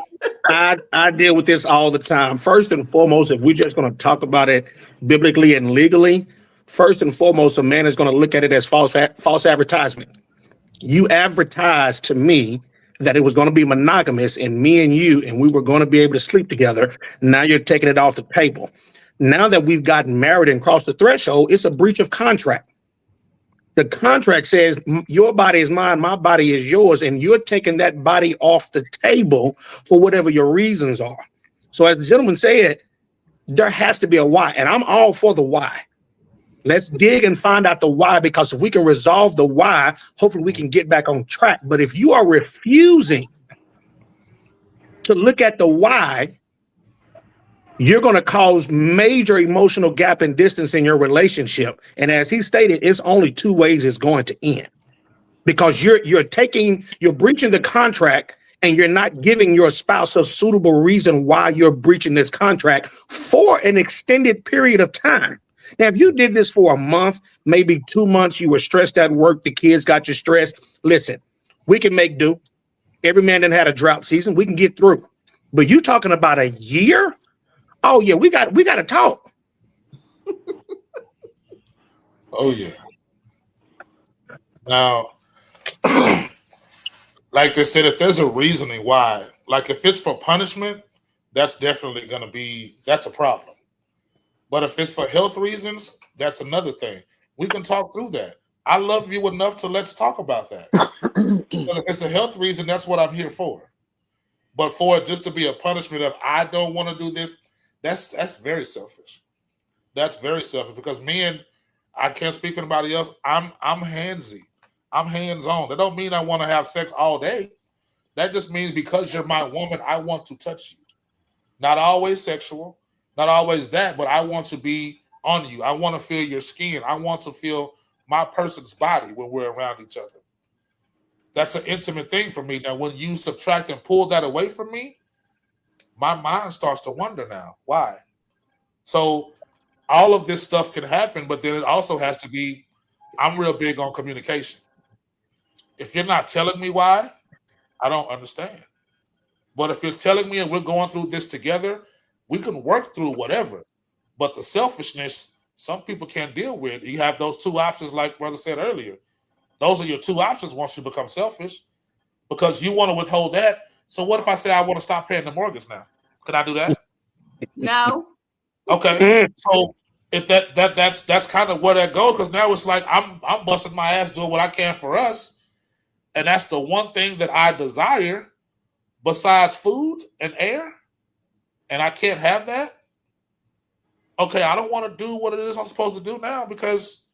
Speaker 6: I deal with this all the time. First and foremost, if we're just going to talk about it biblically and legally, first and foremost, a man is going to look at it as false advertisement. You advertised to me that it was going to be monogamous and me and you, and we were going to be able to sleep together. Now you're taking it off the table. Now that we've gotten married and crossed the threshold, it's a breach of contract. The contract says your body is mine, my body is yours, and you're taking that body off the table for whatever your reasons are. So as the gentleman said, there has to be a why, and I'm all for the why. Let's dig and find out the why, because if we can resolve the why, hopefully we can get back on track. But if you are refusing to look at the why, you're going to cause major emotional gap and distance in your relationship. And as he stated, it's only two ways it's going to end, because you're breaching the contract and you're not giving your spouse a suitable reason why you're breaching this contract for an extended period of time. Now, if you did this for a month, maybe 2 months, you were stressed at work, the kids got you stressed. Listen, we can make do. Every man done had a drought season. We can get through. But you talking about a year? Oh yeah, we got to talk.
Speaker 3: Oh yeah. Now, like they said, if there's a reasoning why, like if it's for punishment, that's definitely that's a problem. But if it's for health reasons, that's another thing. We can talk through that. I love you enough to let's talk about that. But if it's a health reason, that's what I'm here for. But for it just to be a punishment of I don't want to do this, that's very selfish. That's very selfish, because I can't speak for anybody else. I'm handsy. I'm hands-on. That don't mean I want to have sex all day. That just means because you're my woman, I want to touch you. Not always sexual, not always that, but I want to be on you. I want to feel your skin. I want to feel my person's body when we're around each other. That's an intimate thing for me. Now, when you subtract and pull that away from me, my mind starts to wonder now. Why? So all of this stuff can happen, but then it also has to be, I'm real big on communication. If you're not telling me why, I don't understand. But if you're telling me and we're going through this together, we can work through whatever. But the selfishness, some people can't deal with. You have those two options, like Brother said earlier. Those are your two options once you become selfish, because you want to withhold that. So what if I say I want to stop paying the mortgage now? Can I do that?
Speaker 2: No.
Speaker 3: Okay. So if that's kind of where that goes, because now it's like I'm busting my ass doing what I can for us, and that's the one thing that I desire besides food and air, and I can't have that. Okay, I don't want to do what it is I'm supposed to do now because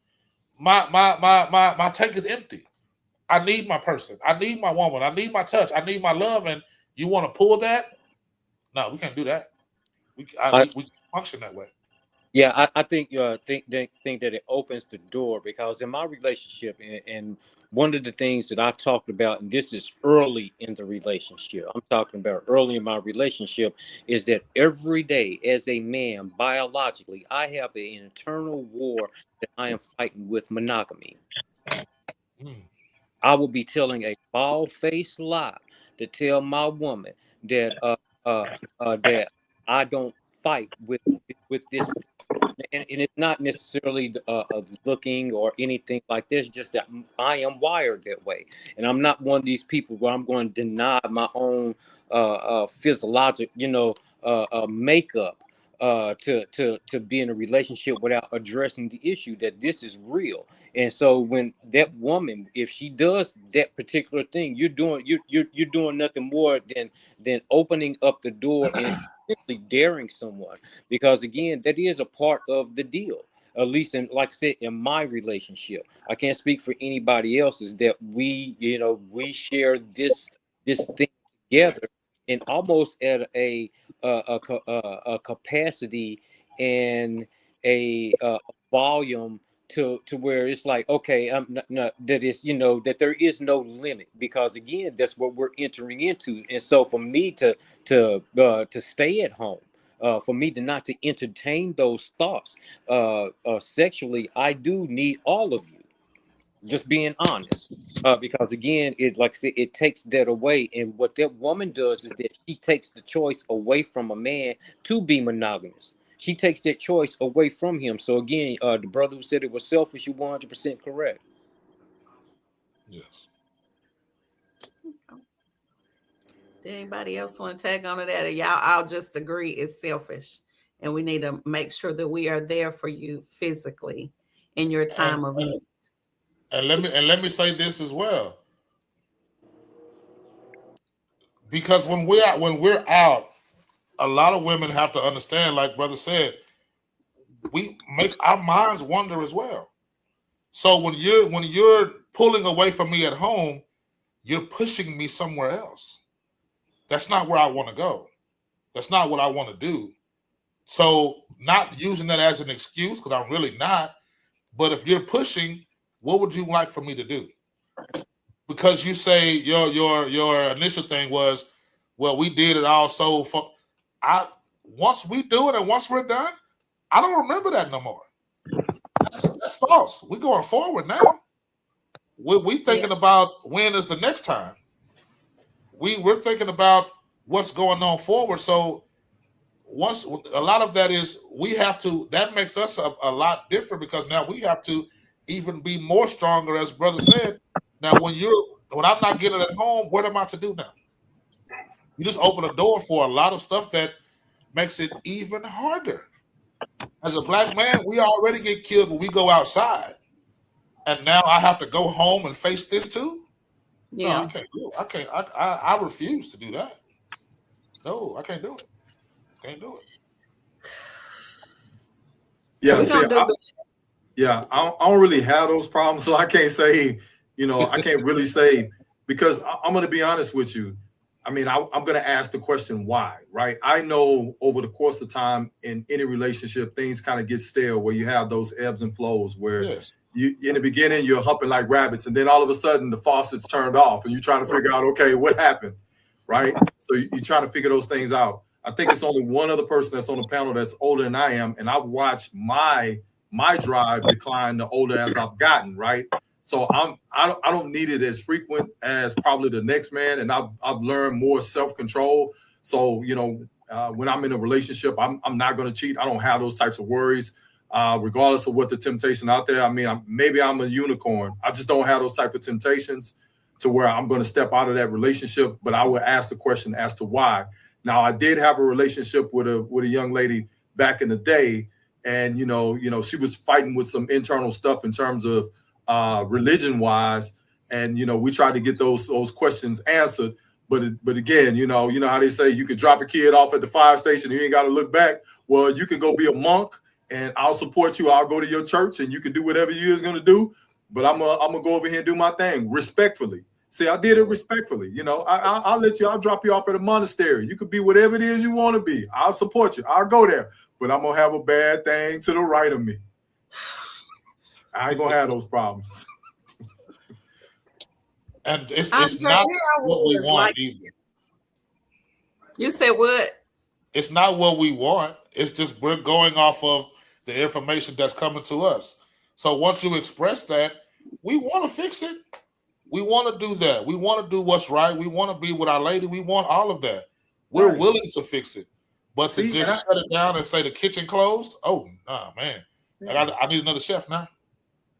Speaker 3: my tank is empty. I need my person. I need my woman. I need my touch. I need my love. And you want to pull that? No, we can't do that. We function that way.
Speaker 1: Yeah, I think think that it opens the door, because in my relationship, and one of the things that I talked about, and this is early in the relationship, I'm talking about early in my relationship, is that every day as a man, biologically, I have an internal war that I am fighting with monogamy. I will be telling a bald-faced lie to tell my woman that that I don't fight with this, and it's not necessarily looking or anything like this. Just that I am wired that way, and I'm not one of these people where I'm going to deny my own physiological, makeup to be in a relationship without addressing the issue that this is real. And so when that woman, if she does that particular thing, you're doing nothing more than opening up the door and simply daring someone, because again, that is a part of the deal. At least in, like I said, in my relationship, I can't speak for anybody else's, that we share this thing together, and almost at a capacity and a volume to where it's like, okay, I'm not that is, that there is no limit, because again, that's what we're entering into. And so for me to stay at home, for me to not to entertain those thoughts sexually, I do need all of you. Just being honest, because again, it, like I said, it takes that away. And what that woman does is that she takes the choice away from a man to be monogamous. She takes that choice away from him. So again, the brother who said it was selfish, you're 100% correct.
Speaker 3: Yes.
Speaker 2: Did anybody else want to tag on to that? Or y'all, I'll just agree it's selfish, and we need to make sure that we are there for you physically in your time of need.
Speaker 3: And let me say this as well, because when we're out, a lot of women have to understand, like brother said, we make our minds wander as well. So when you're pulling away from me at home, you're pushing me somewhere else. That's not where I want to go. That's not what I want to do. So not using that as an excuse, because I'm really not. But if you're pushing, what would you like for me to do? Because you say your initial thing was, well, we did it all. So once we do it and once we're done, I don't remember that no more. That's false. We're going forward now. We thinking about when is the next time. We're thinking about what's going on forward. So once a lot of that is that makes us a lot different, because now we have to even be more stronger, as brother said. Now when I'm not getting it at home, what am I to do now? You just open a door for a lot of stuff that makes it even harder. As a black man, we already get killed when we go outside, and now I have to go home and face this too. Yeah, no, I can't do it. I can't. I refuse to do that. No, I can't do it. Can't do it.
Speaker 7: Yeah, I don't really have those problems, so I can't say. I can't really say, because I'm going to be honest with you. I mean, I'm going to ask the question why, right? I know over the course of time in any relationship, things kind of get stale, where you have those ebbs and flows where you, in the beginning, you're humping like rabbits, and then all of a sudden the faucet's turned off and you're trying to figure out, okay, what happened, right? So you're trying to figure those things out. I think it's only one other person that's on the panel that's older than I am, and I've watched my drive decline the older as I've gotten, right? So I don't need it as frequent as probably the next man, and I've learned more self-control. So when I'm in a relationship, I'm not going to cheat. I don't have those types of worries, regardless of what the temptation out there. I mean, maybe I'm a unicorn. I just don't have those type of temptations to where I'm going to step out of that relationship. But I would ask the question as to why. Now, I did have a relationship with a young lady back in the day, and she was fighting with some internal stuff in terms of religion wise, and we tried to get those questions answered. But again, you know how they say you could drop a kid off at the fire station, you ain't got to look back. Well, you can go be a monk, and I'll support you. I'll go to your church, and you can do whatever you is going to do. But I'm gonna go over here and do my thing respectfully. See, I did it respectfully. I'll let you. I'll drop you off at a monastery. You could be whatever it is you want to be. I'll support you. I'll go there. But I'm gonna have a bad thing to the right of me. I ain't gonna have those problems.
Speaker 3: And it's
Speaker 2: Andre,
Speaker 3: not
Speaker 2: here I
Speaker 3: what we
Speaker 2: was,
Speaker 3: want
Speaker 2: like-
Speaker 3: either.
Speaker 2: You said what?
Speaker 3: It's not what we want. It's just we're going off of the information that's coming to us. So once you express that, we want to fix it. We want to do that. We want to do what's right. We want to be with our lady. We want all of that. We're
Speaker 7: Right.
Speaker 3: willing to fix it. But to just shut it down and say the kitchen closed, oh, nah, man. I need another chef now.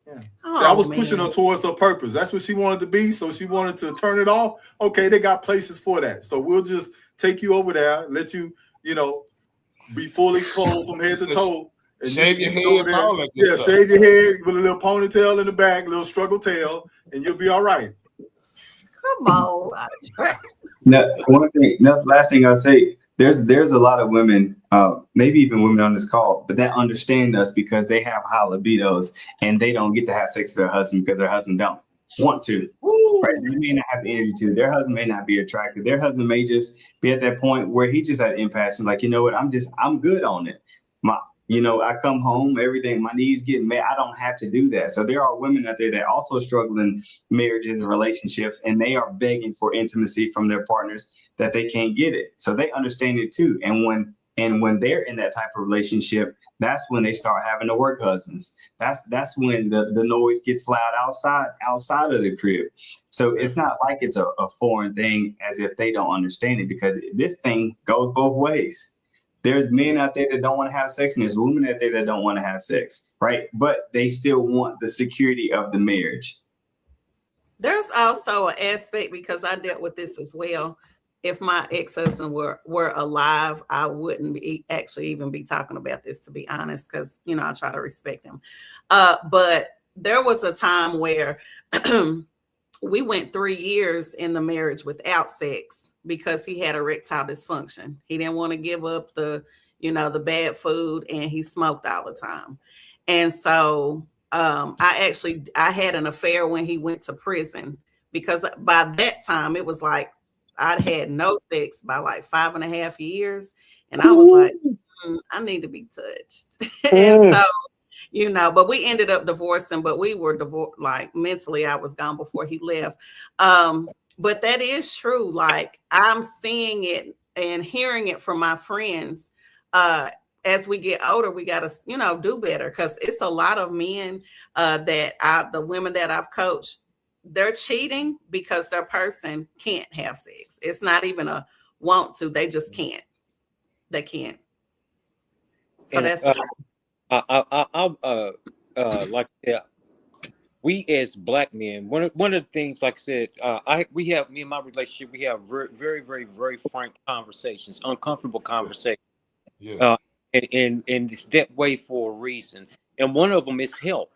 Speaker 7: Yeah.
Speaker 2: Oh,
Speaker 7: See, I was
Speaker 2: man.
Speaker 7: pushing her towards her purpose. That's what she wanted to be. So she wanted to turn it off. Okay, they got places for that. So we'll just take you over there, let you, be fully clothed from head to toe. And
Speaker 3: Shave
Speaker 7: you
Speaker 3: your
Speaker 7: can
Speaker 3: head
Speaker 7: go
Speaker 3: and
Speaker 7: there.
Speaker 3: all that good
Speaker 7: Yeah,
Speaker 3: stuff.
Speaker 7: shave your head with a little ponytail in the back, a little struggle tail, and you'll be all right.
Speaker 2: Come on, Andre.
Speaker 4: Last thing I'll say, there's a lot of women, maybe even women on this call, but that understand us because they have high libidos and they don't get to have sex with their husband because their husband don't want to. Right? They may not have the energy to. Their husband may not be attractive. Their husband may just be at that point where he just had impasse and like, you know what, I'm good on it. I come home, everything, my knees getting mad. I don't have to do that. So there are women out there that also struggle in marriages and relationships, and they are begging for intimacy from their partners that they can't get it. So they understand it too. And when they're in that type of relationship, that's when they start having to work husbands. That's when the noise gets loud outside of the crib. So it's not like it's a foreign thing as if they don't understand it, because this thing goes both ways. There's men out there that don't want to have sex, and there's women out there that don't want to have sex, right? But they still want the security of the marriage.
Speaker 2: There's also an aspect, because I dealt with this as well. If my ex-husband were alive, I wouldn't be actually even be talking about this, to be honest, because I try to respect him. But there was a time where we went 3 years in the marriage without sex because he had erectile dysfunction. He didn't want to give up the bad food, and he smoked all the time. And so I had an affair when he went to prison, because by that time it was like I'd had no sex by like 5.5 years. And I was like, I need to be touched. And so, but we ended up divorcing, but we were divorced, like mentally I was gone before he left. But that is true. Like, I'm seeing it and hearing it from my friends. As we get older, we got to, do better, because it's a lot of men the women that I've coached, they're cheating because their person can't have sex. It's not even a want to, they just can't. They can't. So
Speaker 1: And,
Speaker 2: that's
Speaker 1: like that. We as black men, one of the things, like I said, me and my relationship, we have very, very, very, very frank conversations, uncomfortable conversations.
Speaker 3: Yes.
Speaker 1: And it's that way for a reason. And one of them is health.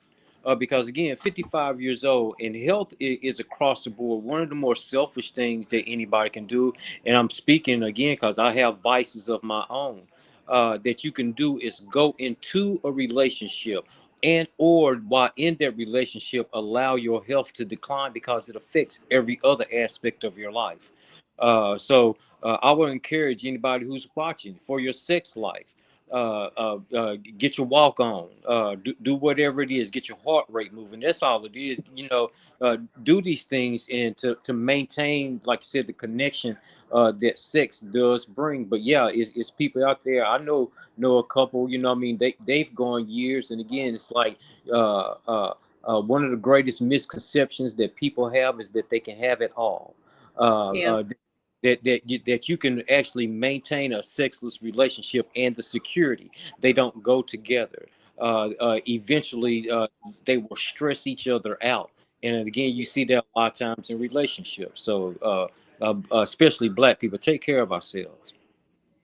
Speaker 1: Because again, 55 years old, and health is across the board one of the more selfish things that anybody can do. And I'm speaking again because I have vices of my own. That you can do is go into a relationship, and or while in that relationship, allow your health to decline, because it affects every other aspect of your life. So I would encourage anybody who's watching, for your sex life, get your walk on, do whatever it is, get your heart rate moving. That's all it is. Do these things, and to maintain, like I said, the connection that sex does bring. But yeah, it's people out there. I know a couple, they've gone years, and again, it's like one of the greatest misconceptions that people have is that they can have it all. That you can actually maintain a sexless relationship and the security. They don't go together. Eventually, they will stress each other out. And again, you see that a lot of times in relationships. So especially black people, take care of ourselves.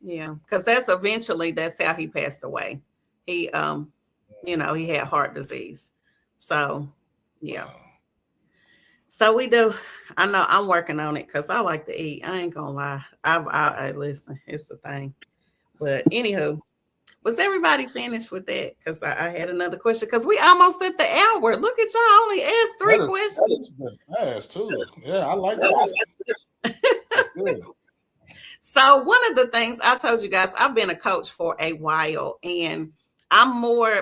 Speaker 2: Yeah, because that's how he passed away. He he had heart disease. So yeah. So we do. I know I'm working on it because I like to eat. I ain't gonna lie. I listen, it's the thing. But anywho, was everybody finished with that? Because I had another question. Because we almost at the hour. Look at y'all, only asked 3 questions.
Speaker 3: That has been fast too. Yeah, I like that.
Speaker 2: So one of the things I told you guys, I've been a coach for a while, and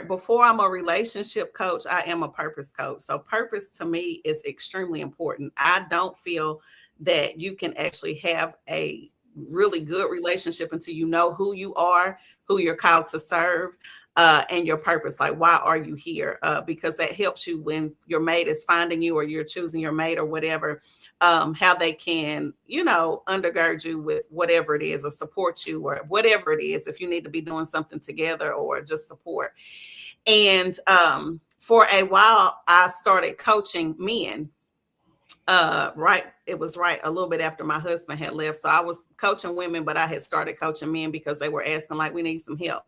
Speaker 2: before I'm a relationship coach, I am a purpose coach. So purpose to me is extremely important. I don't feel that you can actually have a really good relationship until you know who you are, who you're called to serve, and your purpose. Like, why are you here? Because that helps you when your mate is finding you, or you're choosing your mate, or whatever, how they can, undergird you with whatever it is, or support you, or whatever it is, if you need to be doing something together or just support. And for a while, I started coaching men. It was a little bit after my husband had left. So I was coaching women, but I had started coaching men because they were asking, like, we need some help.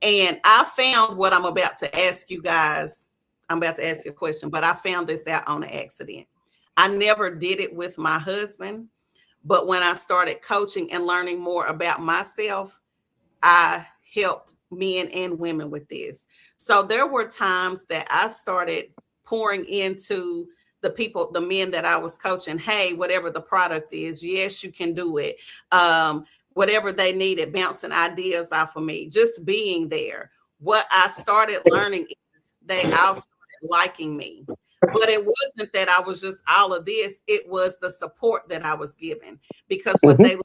Speaker 2: And I found what I'm about to ask you guys. I'm about to ask you a question, but I found this out on an accident. I never did it with my husband, but when I started coaching and learning more about myself, I helped men and women with this. So there were times that I started pouring into the men that I was coaching. Hey, whatever the product is, yes, you can do it. Whatever they needed, bouncing ideas off of me, just being there. What I started learning is they all started liking me. But it wasn't that I was just all of this. It was the support that I was given. Because what they later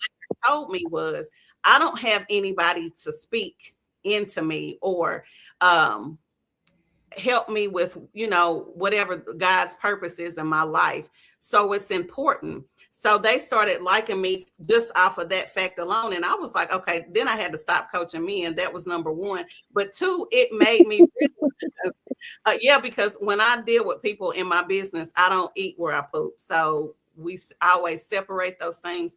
Speaker 2: told me was, I don't have anybody to speak into me or help me with, whatever God's purpose is in my life. So it's important. So they started liking me just off of that fact alone. And I was like, okay, then I had to stop coaching men. That was number one. But two, it made me realize, because when I deal with people in my business, I don't eat where I poop. So we always separate those things.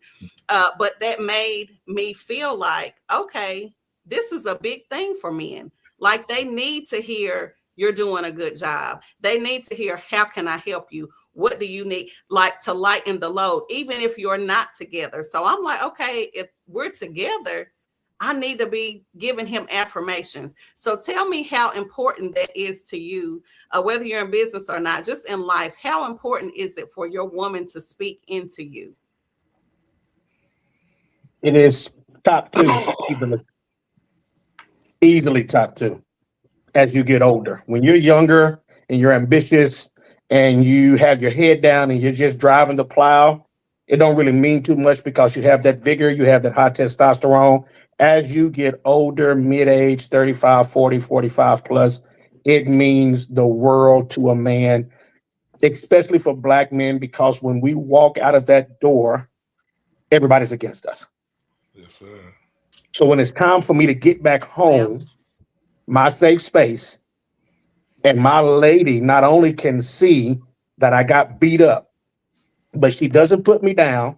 Speaker 2: But that made me feel like, okay, this is a big thing for men. Like, they need to hear you're doing a good job. They need to hear, how can I help you? What do you need? Like, to lighten the load, even if you're not together. So I'm like, okay, if we're together, I need to be giving him affirmations. So tell me how important that is to you, whether you're in business or not, just in life. How important is it for your woman to speak into you?
Speaker 6: It is top two, easily top two as you get older. When you're younger and you're ambitious and you have your head down and you're just driving the plow, it don't really mean too much because you have that vigor, you have that high testosterone. As you get older, mid-age, 35, 40, 45 plus, it means the world to a man, especially for Black men, because when we walk out of that door, everybody's against us.
Speaker 3: Yes, sir.
Speaker 6: So when it's time for me to get back home, my safe space, and my lady not only can see that I got beat up, but she doesn't put me down.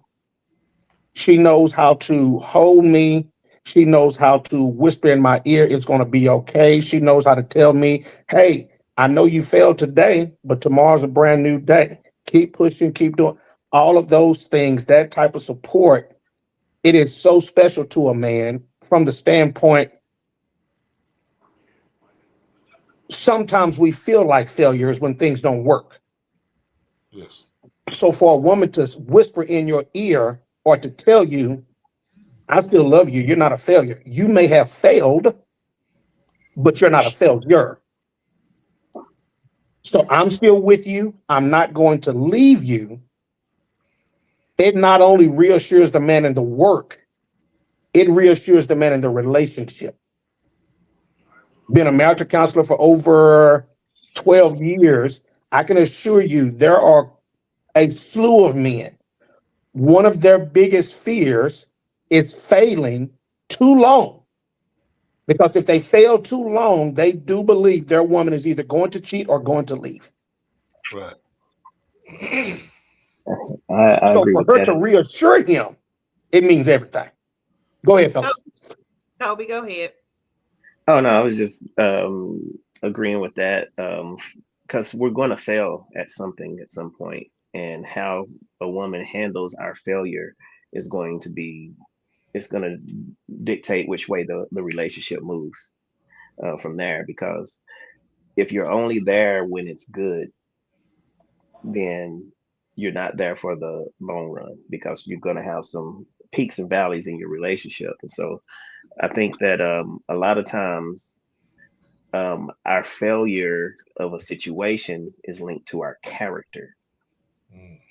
Speaker 6: She knows how to hold me. She knows how to whisper in my ear, it's going to be okay. She knows how to tell me, hey, I know you failed today, but tomorrow's a brand new day. Keep pushing, keep doing all of those things. That type of support, it is so special to a man from the standpoint. Sometimes we feel like failures when things don't work.
Speaker 3: Yes.
Speaker 6: So for a woman to whisper in your ear or to tell you, I still love you, you're not a failure. You may have failed, but you're not a failure. So I'm still with you. I'm not going to leave you. It not only reassures the man in the work, it reassures the man in the relationship. Been a marital counselor for over 12 years. I can assure you there are a slew of men. One of their biggest fears is failing too long. Because if they fail too long, they do believe their woman is either going to cheat or going to leave.
Speaker 3: Right.
Speaker 5: I
Speaker 6: So
Speaker 5: agree
Speaker 6: for
Speaker 5: with
Speaker 6: her
Speaker 5: that.
Speaker 6: to reassure him, it means everything. Go ahead, fellas.
Speaker 2: Kobe, go ahead.
Speaker 5: Oh no, I was just agreeing with that. Because we're going to fail at something at some point, and how a woman handles our failure is going to be, it's going to dictate which way the relationship moves from there. Because if you're only there when it's good, then you're not there for the long run, because you're going to have some peaks and valleys in your relationship. And so I think that a lot of times our failure of a situation is linked to our character.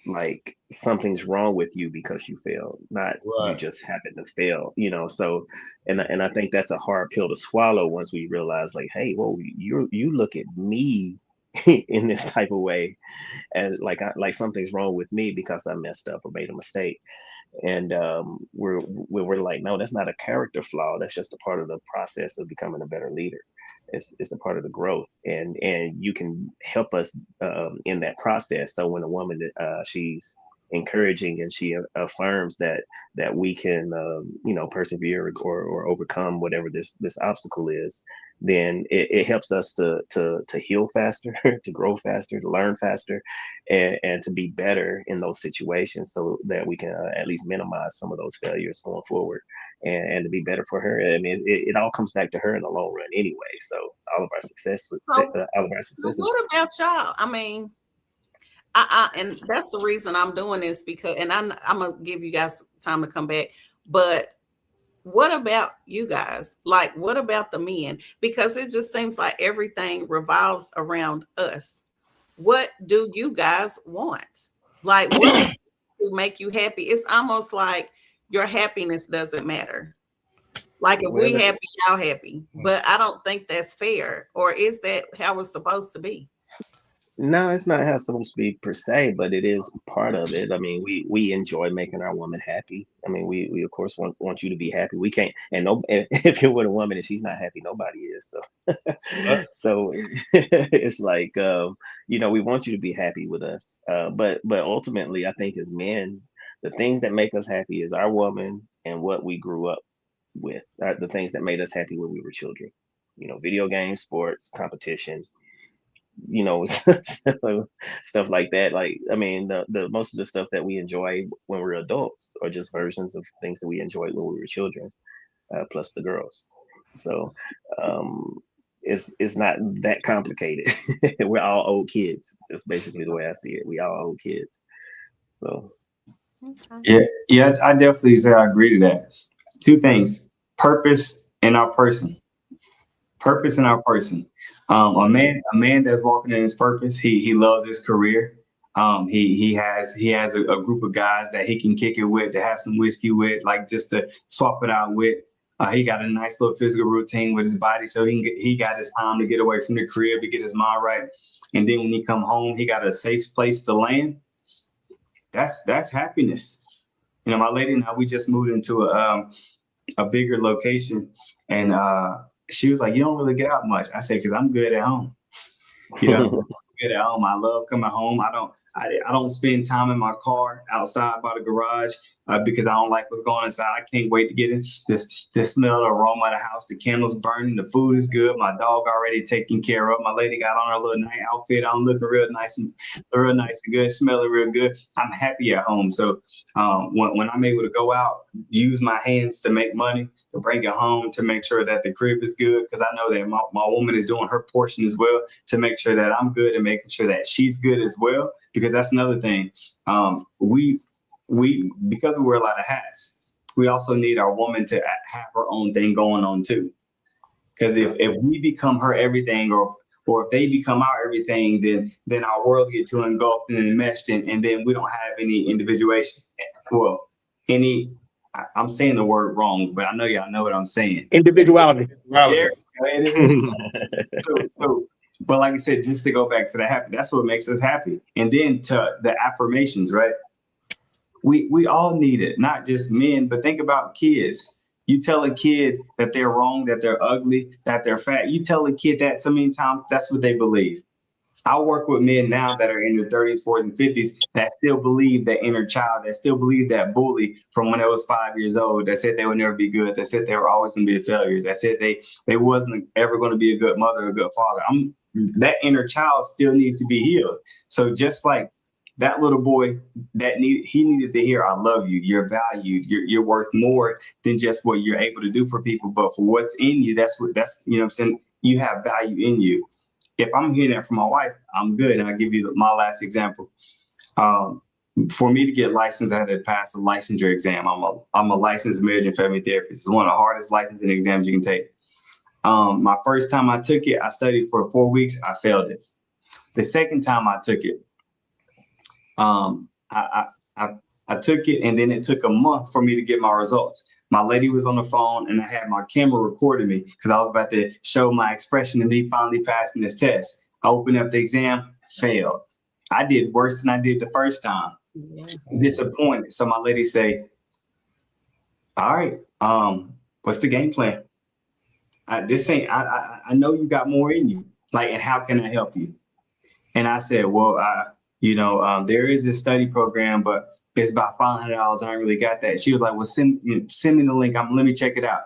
Speaker 5: Like something's wrong with you because you failed, not you
Speaker 3: Right.
Speaker 5: just happen to fail, you know. So and I think that's a hard pill to swallow once we realize, like, hey, well, you look at me in this type of way, and like something's wrong with me because I messed up or made a mistake. And we're like, no, that's not a character flaw, that's just a part of the process of becoming a better leader. It's a part of the growth, and you can help us in that process. So when a woman she's encouraging and she affirms that we can persevere or overcome whatever this obstacle is, then it helps us to heal faster, to grow faster, to learn faster, and to be better in those situations, so that we can at least minimize some of those failures going forward, and to be better for her. I mean, it all comes back to her in the long run anyway. So all of our successes.
Speaker 2: What about y'all? I mean, I and that's the reason I'm doing this, because, and I'm gonna give you guys time to come back, but what about you guys? Like, what about the men? Because it just seems like everything revolves around us. What do you guys want? Like, what is to make you happy? It's almost like your happiness doesn't matter. Like, if we happy, y'all happy. But I don't think that's fair. Or is that how it's supposed to be?
Speaker 5: No, it's not how it's supposed to be per se, but it is part of it. I mean, we enjoy making our woman happy. I mean, we of course want you to be happy. We can't, and no, if you're with a woman and she's not happy, nobody is. So, so it's like, we want you to be happy with us. But ultimately, I think as men, the things that make us happy is our woman and what we grew up with. The things that made us happy when we were children. Video games, sports, competitions, stuff like that. Like, I mean, the most of the stuff that we enjoy when we're adults are just versions of things that we enjoyed when we were children, plus the girls. So it's not that complicated. We're all old kids. That's basically the way I see it. We all old kids. So
Speaker 4: yeah, I definitely say I agree to that. Two things: purpose and our person. Purpose in our person. A man that's walking in his purpose, he loves his career. He has a group of guys that he can kick it with, to have some whiskey with, like just to swap it out with. He got a nice little physical routine with his body, so he got his time to get away from the crib, to get his mind right. And then when he come home, he got a safe place to land. That's happiness. My lady and I, we just moved into a bigger location, and she was like, "You don't really get out much." I said, "Because I'm good at home." Good at home. I love coming home. I don't spend time in my car outside by the garage because I don't like what's going inside. I can't wait to get in. This smell, the aroma of the house, the candles burning, the food is good. My dog already taken care of. My lady got on her little night outfit. I'm looking real nice and good, smelling real good. I'm happy at home. So when I'm able to go out, use my hands to make money, to bring it home, to make sure that the crib is good, because I know that my woman is doing her portion as well, to make sure that I'm good and making sure that she's good as well. Because that's another thing. We because we wear a lot of hats, we also need our woman to have her own thing going on too. Because if we become her everything, or if they become our everything, then our worlds get too engulfed and enmeshed, and then we don't have any individuation. Well, I'm saying the word wrong, but I know y'all know what I'm saying.
Speaker 6: Individuality.
Speaker 4: But like I said, just to go back to the happy, that's what makes us happy. And then to the affirmations, right? We all need it, not just men, but think about kids. You tell a kid that they're wrong, that they're ugly, that they're fat. You tell a kid that so many times, that's what they believe. I work with men now that are in their 30s, 40s, and 50s that still believe that inner child, that still believe that bully from when they was 5 years old, that said they would never be good, that said they were always going to be a failure, that said they wasn't ever going to be a good mother or a good father. That inner child still needs to be healed. So just like that little boy he needed to hear, I love you, you're valued, you're worth more than just what you're able to do for people, but for what's in you, that's you know what I'm saying, you have value in you. If I'm hearing that from my wife, I'm good. And I'll give you my last example. For me to get licensed, I had to pass a licensure exam. I'm a licensed marriage and family therapist. It's one of the hardest licensing exams you can take. My first time I took it, I studied for 4 weeks. I failed it. The second time I took it, I took it, and then it took a month for me to get my results. My lady was on the phone, and I had my camera recording me because I was about to show my expression of me finally passing this test. I opened up the exam, failed. I did worse than I did the first time. I'm disappointed. So my lady say, all right, what's the game plan? I know you got more in you. Like, and how can I help you? And I said, well, there is this study program, but it's about $500. I ain't really got that. She was like, well, send me the link. Let me check it out.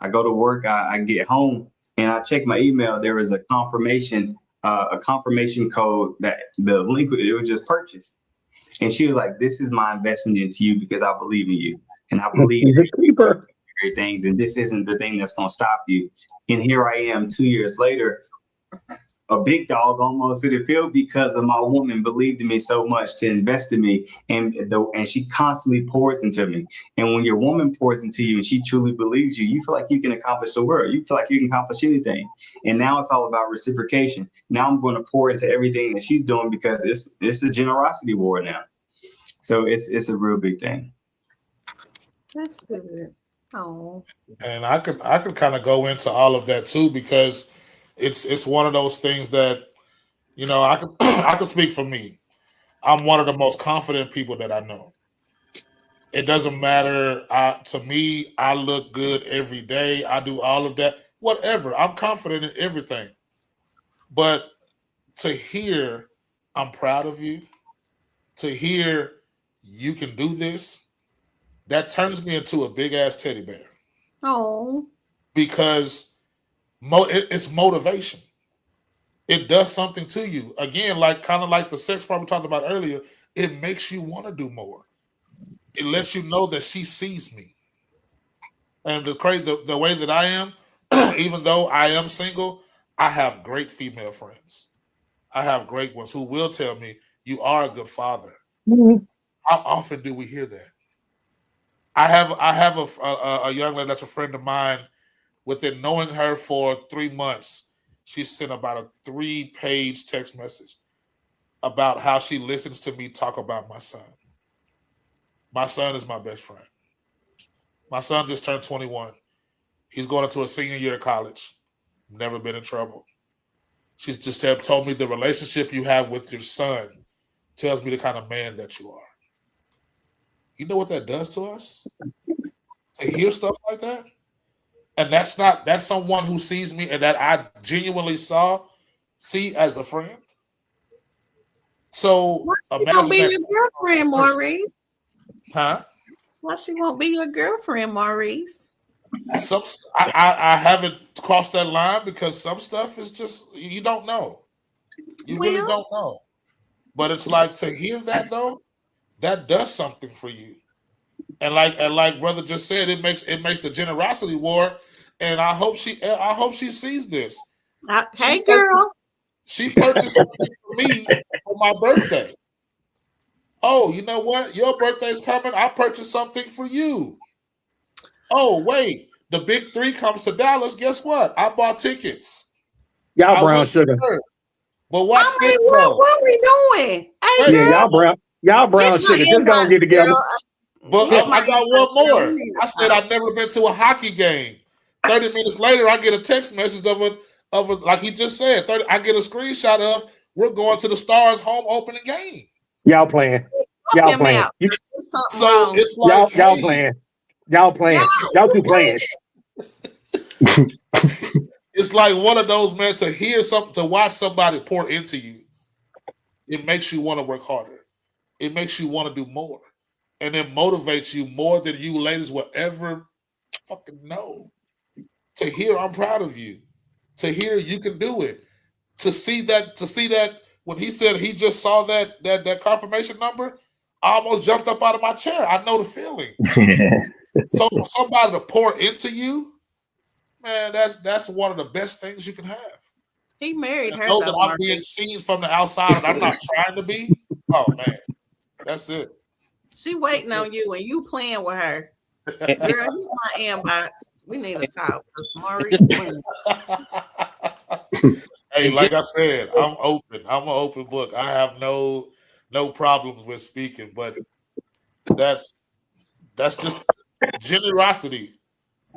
Speaker 4: I go to work. I get home and I check my email. There was a confirmation code that the link, it was just purchased. And she was like, this is my investment into you because I believe in you. And I believe in things. And this isn't the thing that's going to stop you. And here I am 2 years later, a big dog almost in the field because of my woman believed in me so much to invest in me. And she constantly pours into me. And when your woman pours into you and she truly believes you, you feel like you can accomplish the world. You feel like you can accomplish anything. And now it's all about reciprocation. Now I'm going to pour into everything that she's doing because it's a generosity war now. So it's a real big thing.
Speaker 2: That's good. Oh.
Speaker 3: And I could kind of go into all of that too, because it's one of those things that, I could speak for me. I'm one of the most confident people that I know. It doesn't matter. To me, I look good every day. I do all of that. Whatever. I'm confident in everything. But to hear, I'm proud of you, to hear you can do this, that turns me into a big ass teddy bear.
Speaker 2: Oh.
Speaker 3: Because it's motivation. It does something to you. Again, kind of like the sex part we talked about earlier, it makes you want to do more. It lets you know that she sees me. And the way that I am, even though I am single, I have great female friends. I have great ones who will tell me, you are a good father. Mm-hmm. How often do we hear that? I have a young lady that's a friend of mine. Within knowing her for 3 months, she sent about a 3-page text message about how she listens to me talk about my son. My son is my best friend. My son just turned 21. He's going into a senior year of college. Never been in trouble. She's just told me the relationship you have with your son tells me the kind of man that you are. You know what that does to us? To hear stuff like that? And that's someone who sees me and that I genuinely see as a friend. So
Speaker 2: why she won't be your girlfriend, Maurice?
Speaker 3: Huh?
Speaker 2: Why she won't be your girlfriend, Maurice?
Speaker 3: I haven't crossed that line because some stuff is just you don't know. You really don't know. But it's like to hear that though, that does something for you. And like brother just said, it makes the generosity war. And I hope she sees this.
Speaker 2: Hey girl,
Speaker 3: she purchased something for me for my birthday. Oh, you know what? Your birthday's coming. I purchased something for you. Oh wait, the big 3 comes to Dallas. Guess what? I bought tickets.
Speaker 6: Y'all brown sugar.
Speaker 3: But watch this.
Speaker 2: What are we doing? Hey,
Speaker 6: yeah, y'all brown sugar. Just gonna get together.
Speaker 3: But I got one more. I said I've never been to a hockey game. 30 minutes later, I get a text message of a like he just said. I get a screenshot of we're going to the Stars home opening game.
Speaker 6: Y'all playing. Y'all playing.
Speaker 3: So it's like
Speaker 6: y'all playing. Y'all playing. Y'all two playing.
Speaker 3: It's like one of those, man, to hear something, to watch somebody pour into you. it makes you want to work harder. It makes you want to do more. And it motivates you more than you ladies will ever fucking know. To hear I'm proud of you. To hear you can do it. To see that when he said he just saw that confirmation number, I almost jumped up out of my chair. I know the feeling. So for somebody to pour into you, man, that's one of the best things you can have.
Speaker 2: He married her.
Speaker 3: Know
Speaker 2: Though,
Speaker 3: that I'm being seen from the outside and I'm not trying to be. Oh man, that's it.
Speaker 2: She waiting on you and you playing with her. Girl, hit my inbox. We need to talk.
Speaker 3: Hey, like I said, I'm open. I'm an open book. I have no problems with speaking, but that's just generosity.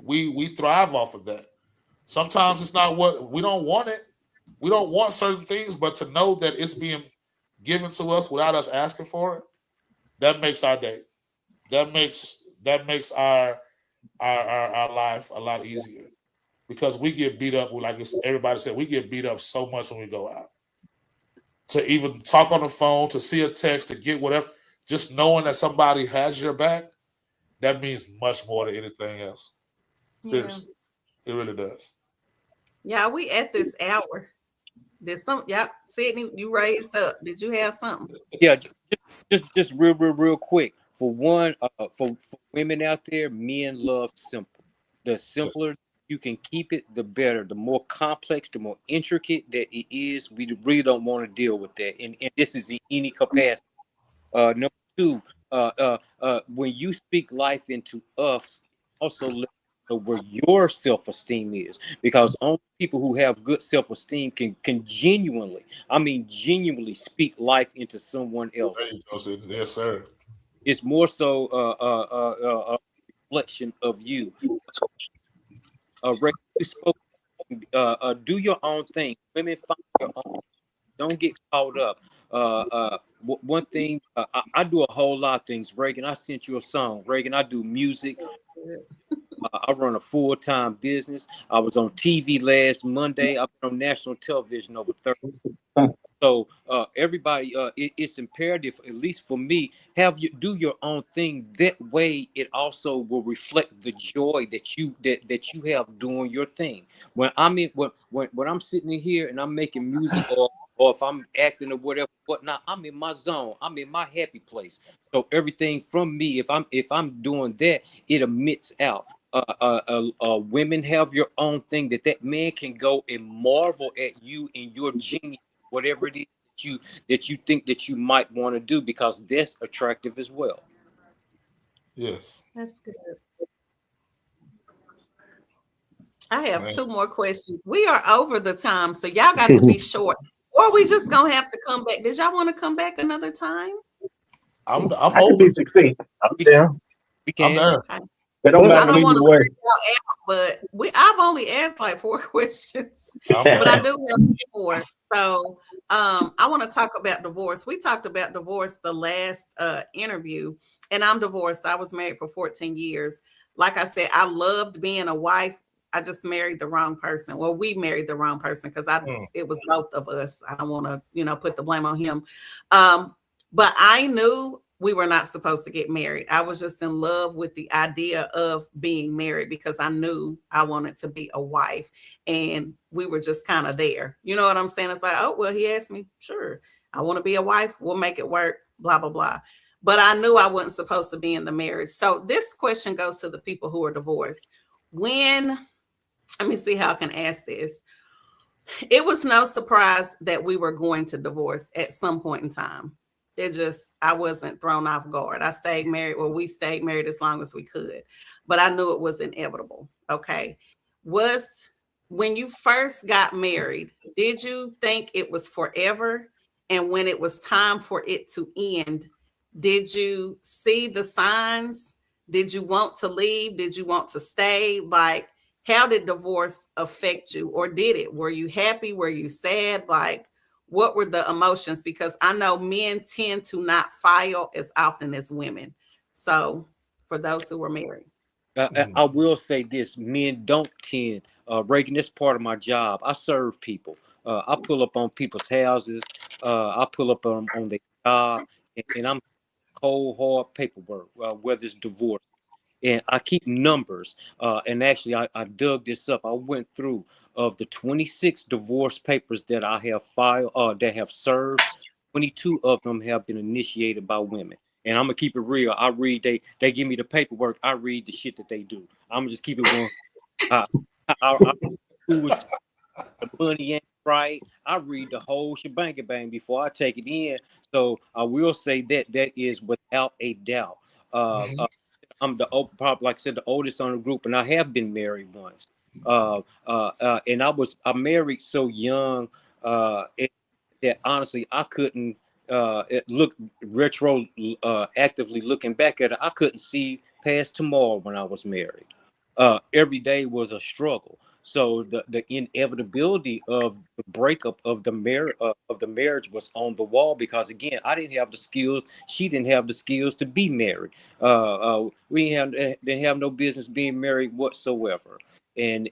Speaker 3: We thrive off of that. Sometimes it's not what we don't want it. We don't want certain things, but to know that it's being given to us without us asking for it, that makes our day. That makes our life a lot easier. Because we get beat up, like everybody said, we get beat up so much when we go out. To even talk on the phone, to see a text, to get whatever, just knowing that somebody has your back, that means much more than anything else. Seriously, it really does.
Speaker 2: Yeah, we at this hour. There's some, Sydney, you raised up. Did you have something?
Speaker 1: Yeah, just real quick. For one, for women out there, men love simple. The simpler you can keep it, the better. The more complex, the more intricate that it is, we really don't want to deal with that. And this is in any capacity. Number two, when you speak life into us, also let know where your self-esteem is, because only people who have good self-esteem can genuinely speak life into someone else.
Speaker 3: Yes, sir.
Speaker 1: It's more so a reflection of you. Ray, you spoke. Do your own thing. Women find your own. Don't get caught up. One thing, I do a whole lot of things. Reagan, I sent you a song. Reagan, I do music. I run a full-time business. I was on TV last Monday. I've been on national television over 30. So everybody, it's imperative, at least for me, do your own thing. That way, it also will reflect the joy that you have doing your thing. When when I'm sitting in here and I'm making music, or if I'm acting or whatnot, I'm in my zone. I'm in my happy place. So everything from me, if I'm doing that, it emits out. Women have your own thing that man can go and marvel at you and your genius, whatever it is that you think that you might want to do, because that's attractive as well.
Speaker 3: Yes,
Speaker 2: that's good. I have two more questions. We are over the time, so y'all got to be short, or we just gonna have to come back. Did y'all want to come back another time?
Speaker 3: I
Speaker 6: can be succinct.
Speaker 5: I'm down.
Speaker 1: We can.
Speaker 2: Okay.
Speaker 6: They don't matter either way.
Speaker 2: But I've only asked like 4 questions, but I do have 4. So I want to talk about divorce. We talked about divorce the last interview, and I'm divorced. I was married for 14 years. Like I said, I loved being a wife. I just married the wrong person. Well, we married the wrong person because it was both of us. I don't want to, put the blame on him. But I knew we were not supposed to get married. I was just in love with the idea of being married because I knew I wanted to be a wife, and we were just kind of there. You know what I'm saying? It's like, oh, well, he asked me, sure, I want to be a wife. We'll make it work, blah, blah, blah. But I knew I wasn't supposed to be in the marriage. So this question goes to the people who are divorced. Let me see how I can ask this. It was no surprise that we were going to divorce at some point in time. I wasn't thrown off guard. I stayed married. Well, we stayed married as long as we could, but I knew it was inevitable. Okay. When you first got married, did you think it was forever? And when it was time for it to end, did you see the signs? Did you want to leave? Did you want to stay? Like, how did divorce affect you? Or did it? Were you happy? Were you sad? Like, what were the emotions? Because I know men tend to not file as often as women. So for those who were married.
Speaker 1: I will say this, men don't tend, Reagan, this part of my job. I serve people. I pull up on people's houses. I pull up on the job, and I'm cold hard paperwork, whether it's divorce. And I keep numbers. And actually, I dug this up. I went through of the 26 divorce papers that I have filed, that have served. 22 of them have been initiated by women. And I'm gonna keep it real. I read they give me the paperwork. I read the shit that they do. I'm gonna just keep it one. I who was the money ain't right. I read the whole shebang bang before I take it in. So I will say that is without a doubt.
Speaker 3: Mhm.
Speaker 1: I'm probably, like I said, the oldest on the group, and I have been married once. And I married so young that honestly I couldn't look actively looking back at it. I couldn't see past tomorrow when I was married. Every day was a struggle. So the inevitability of the breakup of the marriage was on the wall, because again, I didn't have the skills. She didn't have the skills to be married. We didn't have no business being married whatsoever. And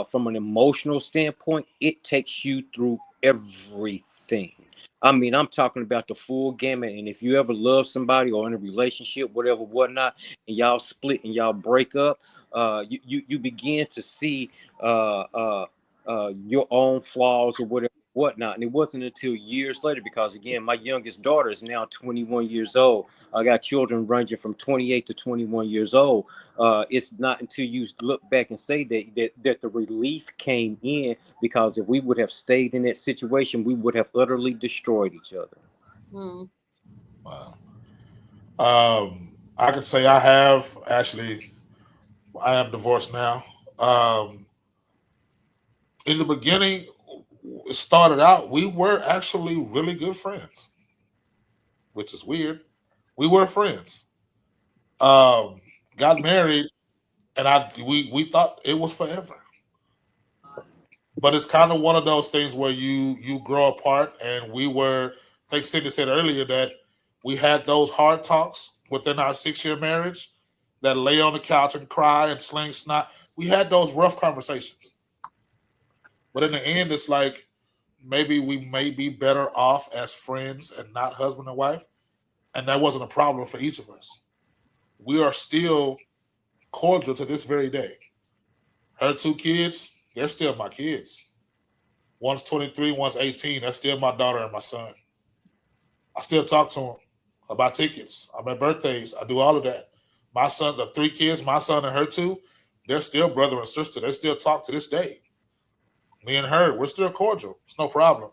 Speaker 1: from an emotional standpoint, it takes you through everything. I mean, I'm talking about the full gamut. And if you ever love somebody or in a relationship, whatever, whatnot, and y'all split and y'all break up, you begin to see your own flaws or whatnot. And it wasn't until years later, because again, my youngest daughter is now 21 years old. I got children ranging from 28 to 21 years old. It's not until you look back and say that the relief came in, because if we would have stayed in that situation, we would have utterly destroyed each other.
Speaker 2: Hmm.
Speaker 3: Wow. I could say I am divorced now. In the beginning, it started out, we were actually really good friends, which is weird. We were friends. Um, got married, and we thought it was forever. But it's kind of one of those things where you grow apart, and I think Cindy said earlier that we had those hard talks within our 6 year marriage, that lay on the couch and cry and sling snot. We had those rough conversations. But in the end, it's like maybe we may be better off as friends and not husband and wife. And that wasn't a problem for each of us. We are still cordial to this very day. Her 2 kids, they're still my kids. One's 23, one's 18. That's still my daughter and my son. I still talk to them about tickets. I'm at birthdays. I do all of that. My son, the 3 kids, my son and her 2, they're still brother and sister. They still talk to this day. Me and her, we're still cordial. It's no problem.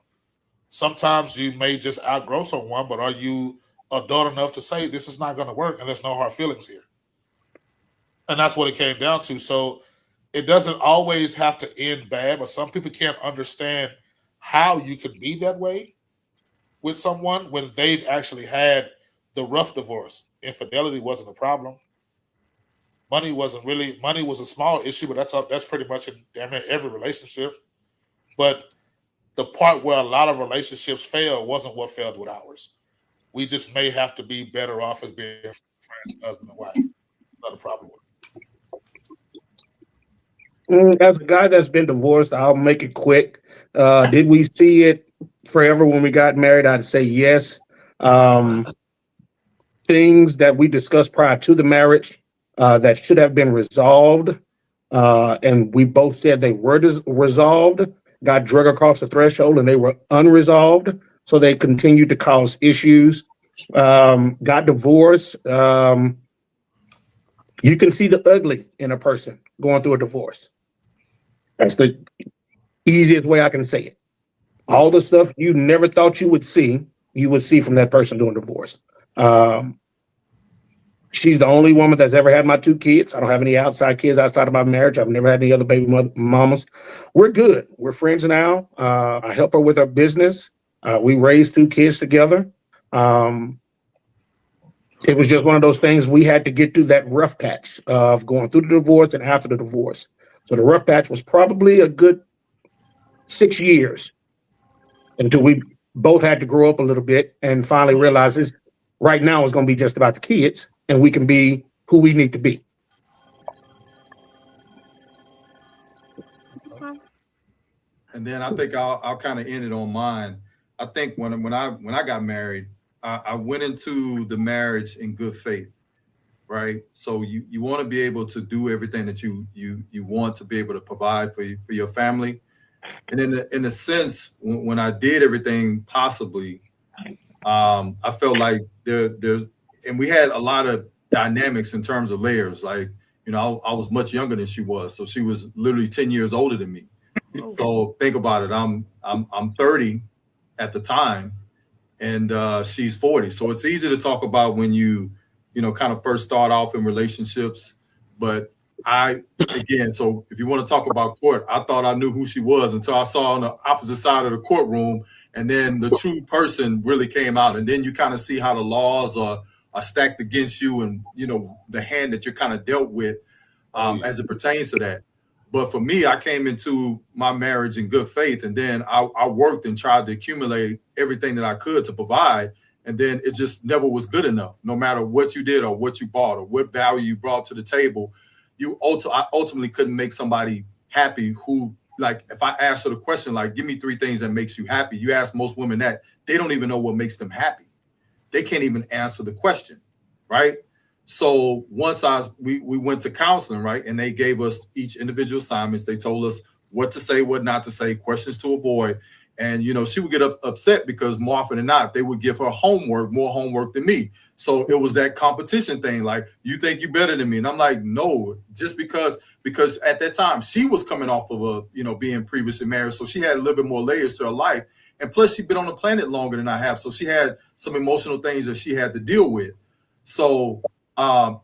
Speaker 3: Sometimes you may just outgrow someone, but are you adult enough to say this is not going to work and there's no hard feelings here? And that's what it came down to. So it doesn't always have to end bad, but some people can't understand how you can be that way with someone when they've actually had the rough divorce. Infidelity wasn't a problem. Money was a small issue, but that's pretty much in damn near every relationship. But the part where a lot of relationships fail wasn't what failed with ours. We just may have to be better off as being friends, husband and wife. Not a problem with it.
Speaker 6: As a guy that's been divorced, I'll make it quick. Did we see it forever when we got married? I'd say yes. Things that we discussed prior to the marriage that should have been resolved, and we both said they were resolved, got drug across the threshold and they were unresolved. So they continued to cause issues, got divorced. You can see the ugly in a person going through a divorce. That's the easiest way I can say it. All the stuff you never thought you would see from that person doing divorce. She's the only woman that's ever had my 2 kids. I don't have any outside kids outside of my marriage. I've never had any other baby mamas. We're good. We're friends now. I help her with her business. We raised 2 kids together. It was just one of those things. We had to get through that rough patch of going through the divorce and after the divorce. So the rough patch was probably a good 6 years until we both had to grow up a little bit and finally realize this right now is going to be just about the kids, and we can be who we need to be.
Speaker 7: And then I think I'll kind of end it on mine. I think when I got married, I went into the marriage in good faith, right? So you want to be able to do everything that you want to be able to provide for your family. And in a sense, when I did everything possibly, I felt like there's, and we had a lot of dynamics in terms of layers. Like, you know, I was much younger than she was, so she was literally 10 years older than me. So think about it. I'm 30 at the time, and she's 40. So it's easy to talk about when you kind of first start off in relationships. But so if you want to talk about court, I thought I knew who she was until I saw on the opposite side of the courtroom, and then the true person really came out, and then you kind of see how the laws are stacked against you, and the hand that you're kind of dealt with as it pertains to that. But for me, I came into my marriage in good faith, and then I worked and tried to accumulate everything that I could to provide, and then it just never was good enough. No matter what you did or what you bought or what value you brought to the table, I ultimately couldn't make somebody happy who, like, if I asked her the question, like, give me 3 things that makes you happy, you ask most women that, they don't even know what makes them happy. They can't even answer the question, right? So once we went to counseling, right, and they gave us each individual assignments. They told us what to say, what not to say, questions to avoid. And, she would get upset because more often than not, they would give her more homework than me. So it was that competition thing. Like, you think you're better than me. And I'm like, no, just because at that time she was coming off of being previously married. So she had a little bit more layers to her life. And plus she'd been on the planet longer than I have. So she had some emotional things that she had to deal with. So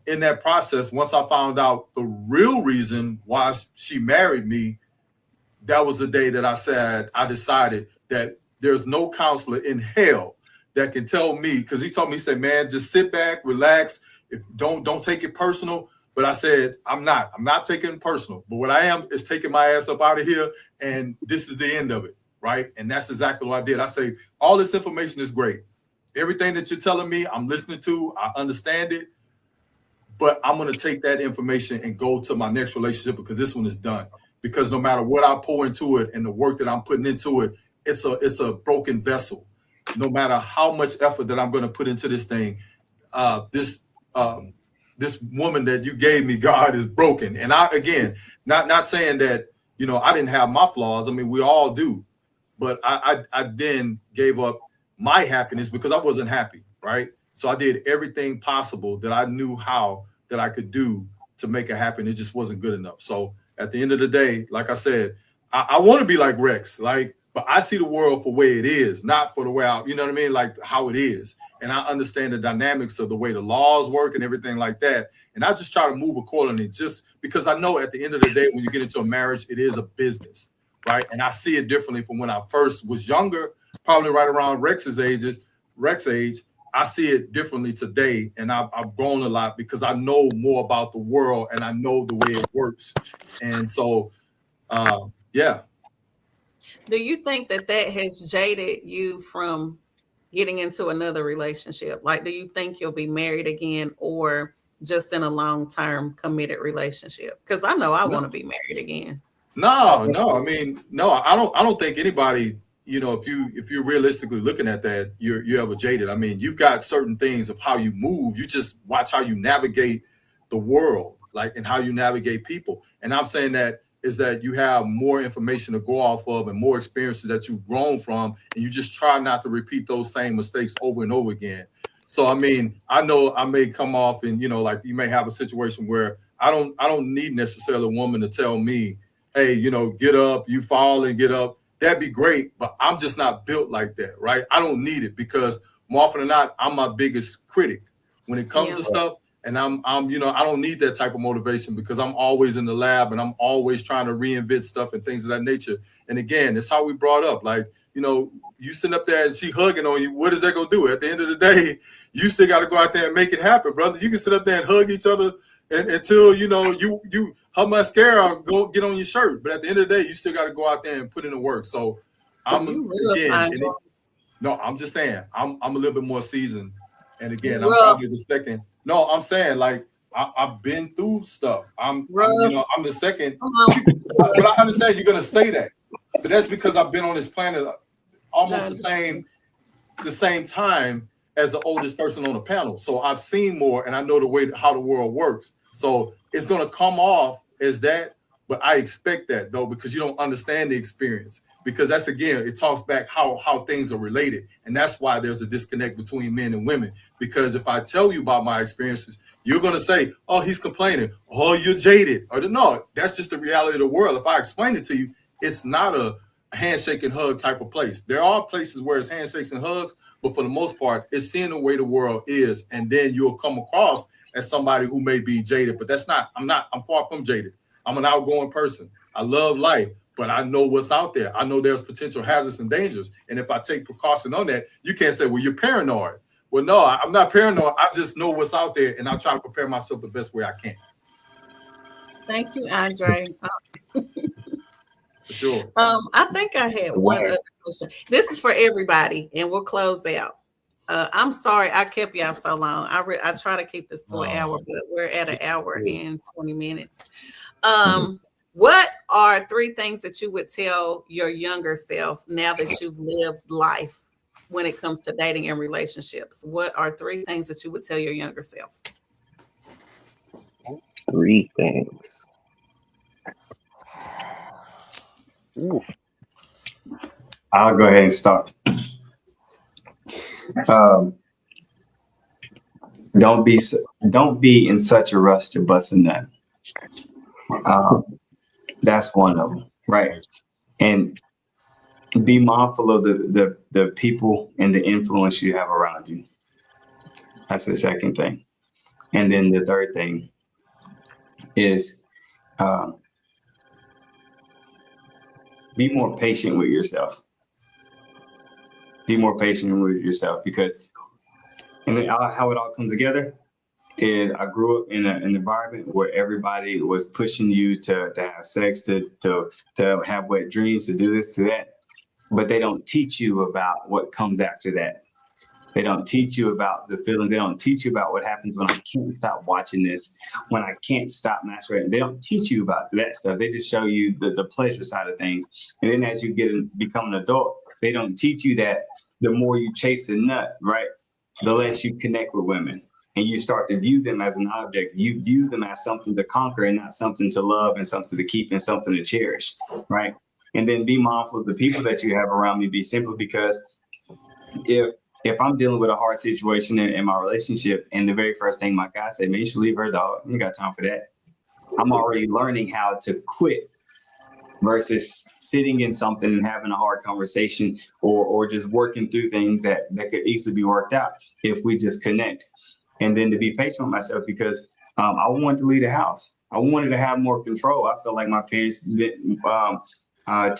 Speaker 7: in that process, once I found out the real reason why she married me, that was the day that I decided that there's no counselor in hell that can tell me, because he told me, he said, man, just sit back, relax, don't take it personal. But I said, I'm not taking it personal. But what I am is taking my ass up out of here, and this is the end of it, right? And that's exactly what I did. I say, all this information is great. Everything that you're telling me, I'm listening to, I understand it. But I'm going to take that information and go to my next relationship, because this one is done. Because no matter what I pour into it and the work that I'm putting into it, it's a broken vessel. No matter how much effort that I'm going to put into this thing, this woman that you gave me, God, is broken. And I, again, not saying that, I didn't have my flaws. I mean, we all do. But I then gave up my happiness because I wasn't happy, right? So I did everything possible that I knew how that I could do to make it happen. It just wasn't good enough. So at the end of the day, like I said, I want to be like Rex, but I see the world for the way it is, not for the way like how it is. And I understand the dynamics of the way the laws work and everything like that. And I just try to move accordingly, just because I know at the end of the day, when you get into a marriage, it is a business, right? And I see it differently from when I first was younger, probably right around Rex's age. I see it differently today, and I've grown a lot because I know more about the world and I know the way it works. And so, yeah.
Speaker 2: Do you think that has jaded you from getting into another relationship? Like, do you think you'll be married again, or just in a long-term committed relationship? Because I know I want to be married again.
Speaker 7: No. I mean, no, I don't think anybody, if you're realistically looking at that, you're ever jaded. I mean, you've got certain things of how you move. You just watch how you navigate the world, and how you navigate people. And I'm saying that is that you have more information to go off of and more experiences that you've grown from, and you just try not to repeat those same mistakes over and over again. So, I mean, I know I may come off and, you may have a situation where I don't need necessarily a woman to tell me, hey, get up, you fall and get up. That'd be great, but I'm just not built like that, right? I don't need it, because more often than not, I'm my biggest critic when it comes to stuff. And I'm I don't need that type of motivation, because I'm always in the lab and I'm always trying to reinvent stuff and things of that nature. And again, it's how we brought up, you sitting up there and she hugging on you. What is that going to do? At the end of the day, you still got to go out there and make it happen, brother. You can sit up there and hug each other until, you her mascara go get on your shirt. But at the end of the day, you still got to go out there and put in the work. So I'm just saying, I'm a little bit more seasoned. And again, I'm probably the second. No, I'm saying, I've been through stuff. I'm the second. But I understand you're going to say that. But that's because I've been on this planet almost the same time as the oldest person on the panel. So I've seen more, and I know how the world works. So it's gonna come off as that, but I expect that though, because you don't understand the experience. Because that's, again, it talks back how things are related. And that's why there's a disconnect between men and women. Because if I tell you about my experiences, you're going to say, oh, he's complaining. Oh, you're jaded. Or no, that's just the reality of the world. If I explain it to you, it's not a handshake and hug type of place. There are places where it's handshakes and hugs, but for the most part, it's seeing the way the world is. And then you'll come across as somebody who may be jaded. But I'm far from jaded. I'm an outgoing person. I love life. But I know what's out there. I know there's potential hazards and dangers. And if I take precaution on that, you can't say, well, you're paranoid. Well, no, I'm not paranoid. I just know what's out there, and I try to prepare myself the best way I can.
Speaker 2: Thank you, Andre.
Speaker 7: For sure.
Speaker 2: I think I had one other question. This is for everybody, and we'll close out. I'm sorry I kept y'all so long. I try to keep this to an hour, but we're at an hour and 20 minutes. What are 3 things that you would tell your younger self now that you've lived life when it comes to dating and relationships? What are 3 things that you would tell your younger self?
Speaker 5: 3 things.
Speaker 4: Ooh. I'll go ahead and start. Don't be in such a rush to bust a nut. That's one of them, right? And be mindful of the people and the influence you have around you. That's the second thing. And then the third thing is be more patient with yourself. Be more patient with yourself, because how it all comes together is I grew up in an environment where everybody was pushing you to have sex, to have wet dreams, to do this, to that. But they don't teach you about what comes after that. They don't teach you about the feelings. They don't teach you about what happens when I can't stop watching this, when I can't stop masturbating. They don't teach you about that stuff. They just show you the pleasure side of things. And then as you become an adult, they don't teach you that the more you chase the nut, right, the less you connect with women. And you start to view them as an object. You view them as something to conquer and not something to love and something to keep and something to cherish, right? And then be mindful of the people that you have around me. Be simple, because if I'm dealing with a hard situation in my relationship, and the very first thing my guy said, man, you should leave her, dog. You ain't got time for that. I'm already learning how to quit versus sitting in something and having a hard conversation or just working through things that could easily be worked out if we just connect. And then to be patient with myself, because I wanted to leave the house. I wanted to have more control. I felt like my parents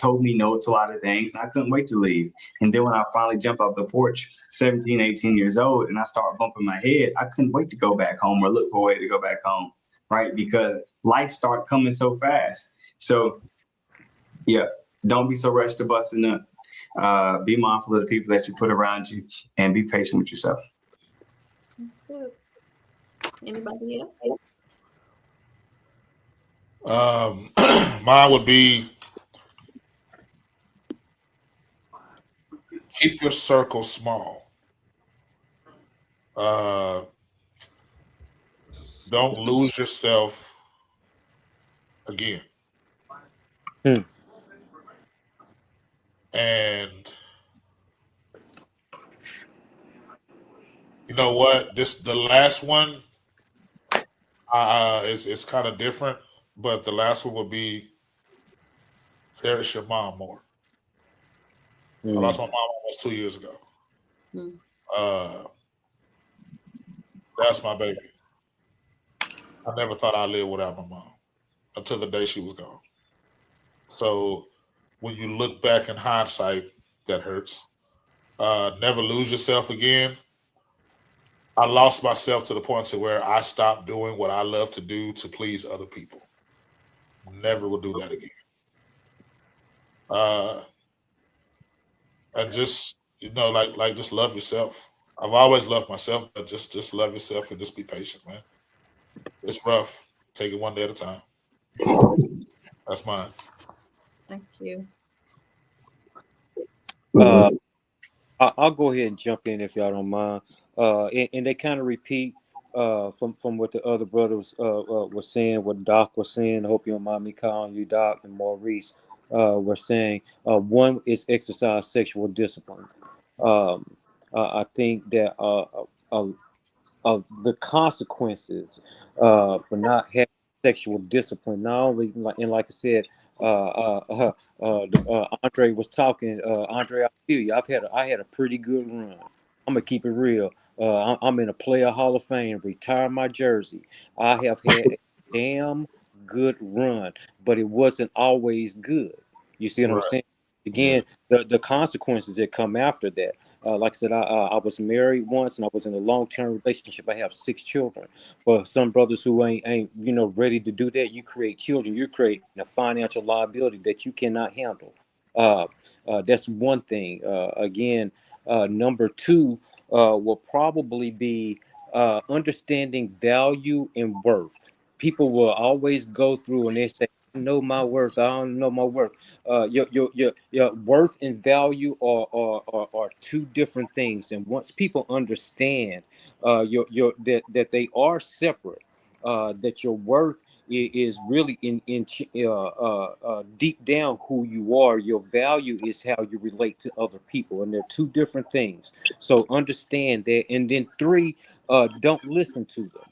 Speaker 4: told me no to a lot of things, and I couldn't wait to leave. And then when I finally jumped off the porch, 17, 18 years old, and I started bumping my head, I couldn't wait to go back home or look for a way to go back home, right? Because life started coming so fast. So, yeah, don't be so rushed to bust a nut. Be mindful of the people that you put around you, and be patient with yourself.
Speaker 2: That's good. Anybody else?
Speaker 3: Mine would be keep your circle small. Don't lose yourself again. And you know what? The last one is kind of different, but the last one would be cherish your mom more. I lost my mom almost 2 years ago. That's my baby. I never thought I'd live without my mom until the day she was gone. So when you look back in hindsight, that hurts. Never lose yourself again. I lost myself to the point to where I stopped doing what I love to do to please other people. Never will do that again. And just, like just love yourself. I've always loved myself, but just love yourself and just be patient, man. It's rough. Take it one day at a time. That's mine.
Speaker 2: Thank you.
Speaker 1: I'll go ahead and jump in if y'all don't mind. And they kind of repeat from what the other brothers were saying, what Doc was saying. I hope you don't mind me calling you Doc, and Maurice were saying. One is exercise sexual discipline. Um, I think that the consequences for not having sexual discipline, not only like I said, Andre was talking. Andre, I feel you. I had a pretty good run. I'm gonna keep it real. I'm in a player Hall of Fame. Retire my jersey. I have had a damn good run, but it wasn't always good. You see what I'm
Speaker 3: Right.
Speaker 1: saying?
Speaker 3: Yeah.
Speaker 1: Again, the consequences that come after that. Like I said, I was married once, and I was in a long-term relationship. I have 6 children. For some brothers who ain't ready to do that, you create children. You're creating a financial liability that you cannot handle. Uh, that's one thing. Again, number two will probably be understanding value and worth. People will always go through and they say, "I know my worth. I don't know my worth." Your worth and value are two different things, and once people understand that they are separate, that your worth is really in deep down who you are. Your value is how you relate to other people, and they're two different things. So understand that, and then three, don't listen to them.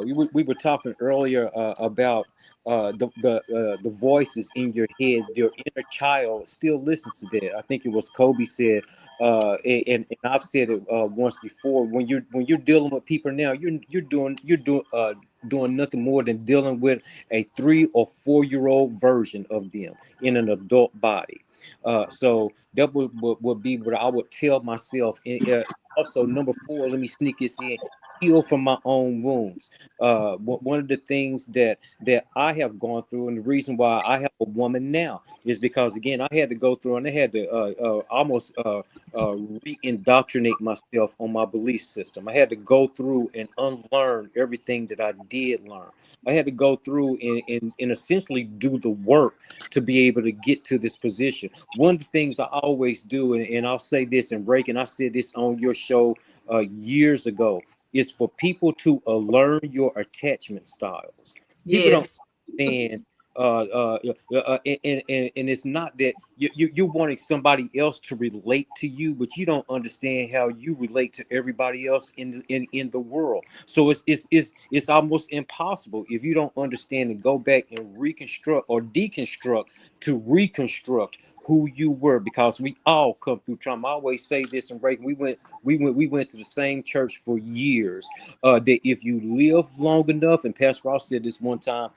Speaker 1: We were talking earlier about the voices in your head. Your inner child still listens to that. I think it was Kobe said, and I've said it once before. When you're dealing with people now, doing nothing more than dealing with a 3 or 4 year old version of them in an adult body. So that would be what I would tell myself. And, also, number four, let me sneak this in: heal from my own wounds. One of the things that I have gone through, and the reason why I have a woman now is because, again, I had to go through and I had to almost re-indoctrinate myself on my belief system. I had to go through and unlearn everything that I did learn. I had to go through and essentially do the work to be able to get to this position. One of the things I always do, and I'll say this, and Rake, and I said this on your show years ago, is for people to learn your attachment styles. People don't
Speaker 2: Yes.
Speaker 1: understand, and it's not that you're wanting somebody else to relate to you, but you don't understand how you relate to everybody else in the world. So it's almost impossible if you don't understand and go back and reconstruct or deconstruct to reconstruct who you were, because we all come through trauma. I always say this, and break. We went to the same church for years. That if you live long enough, and Pastor Ross said this one time,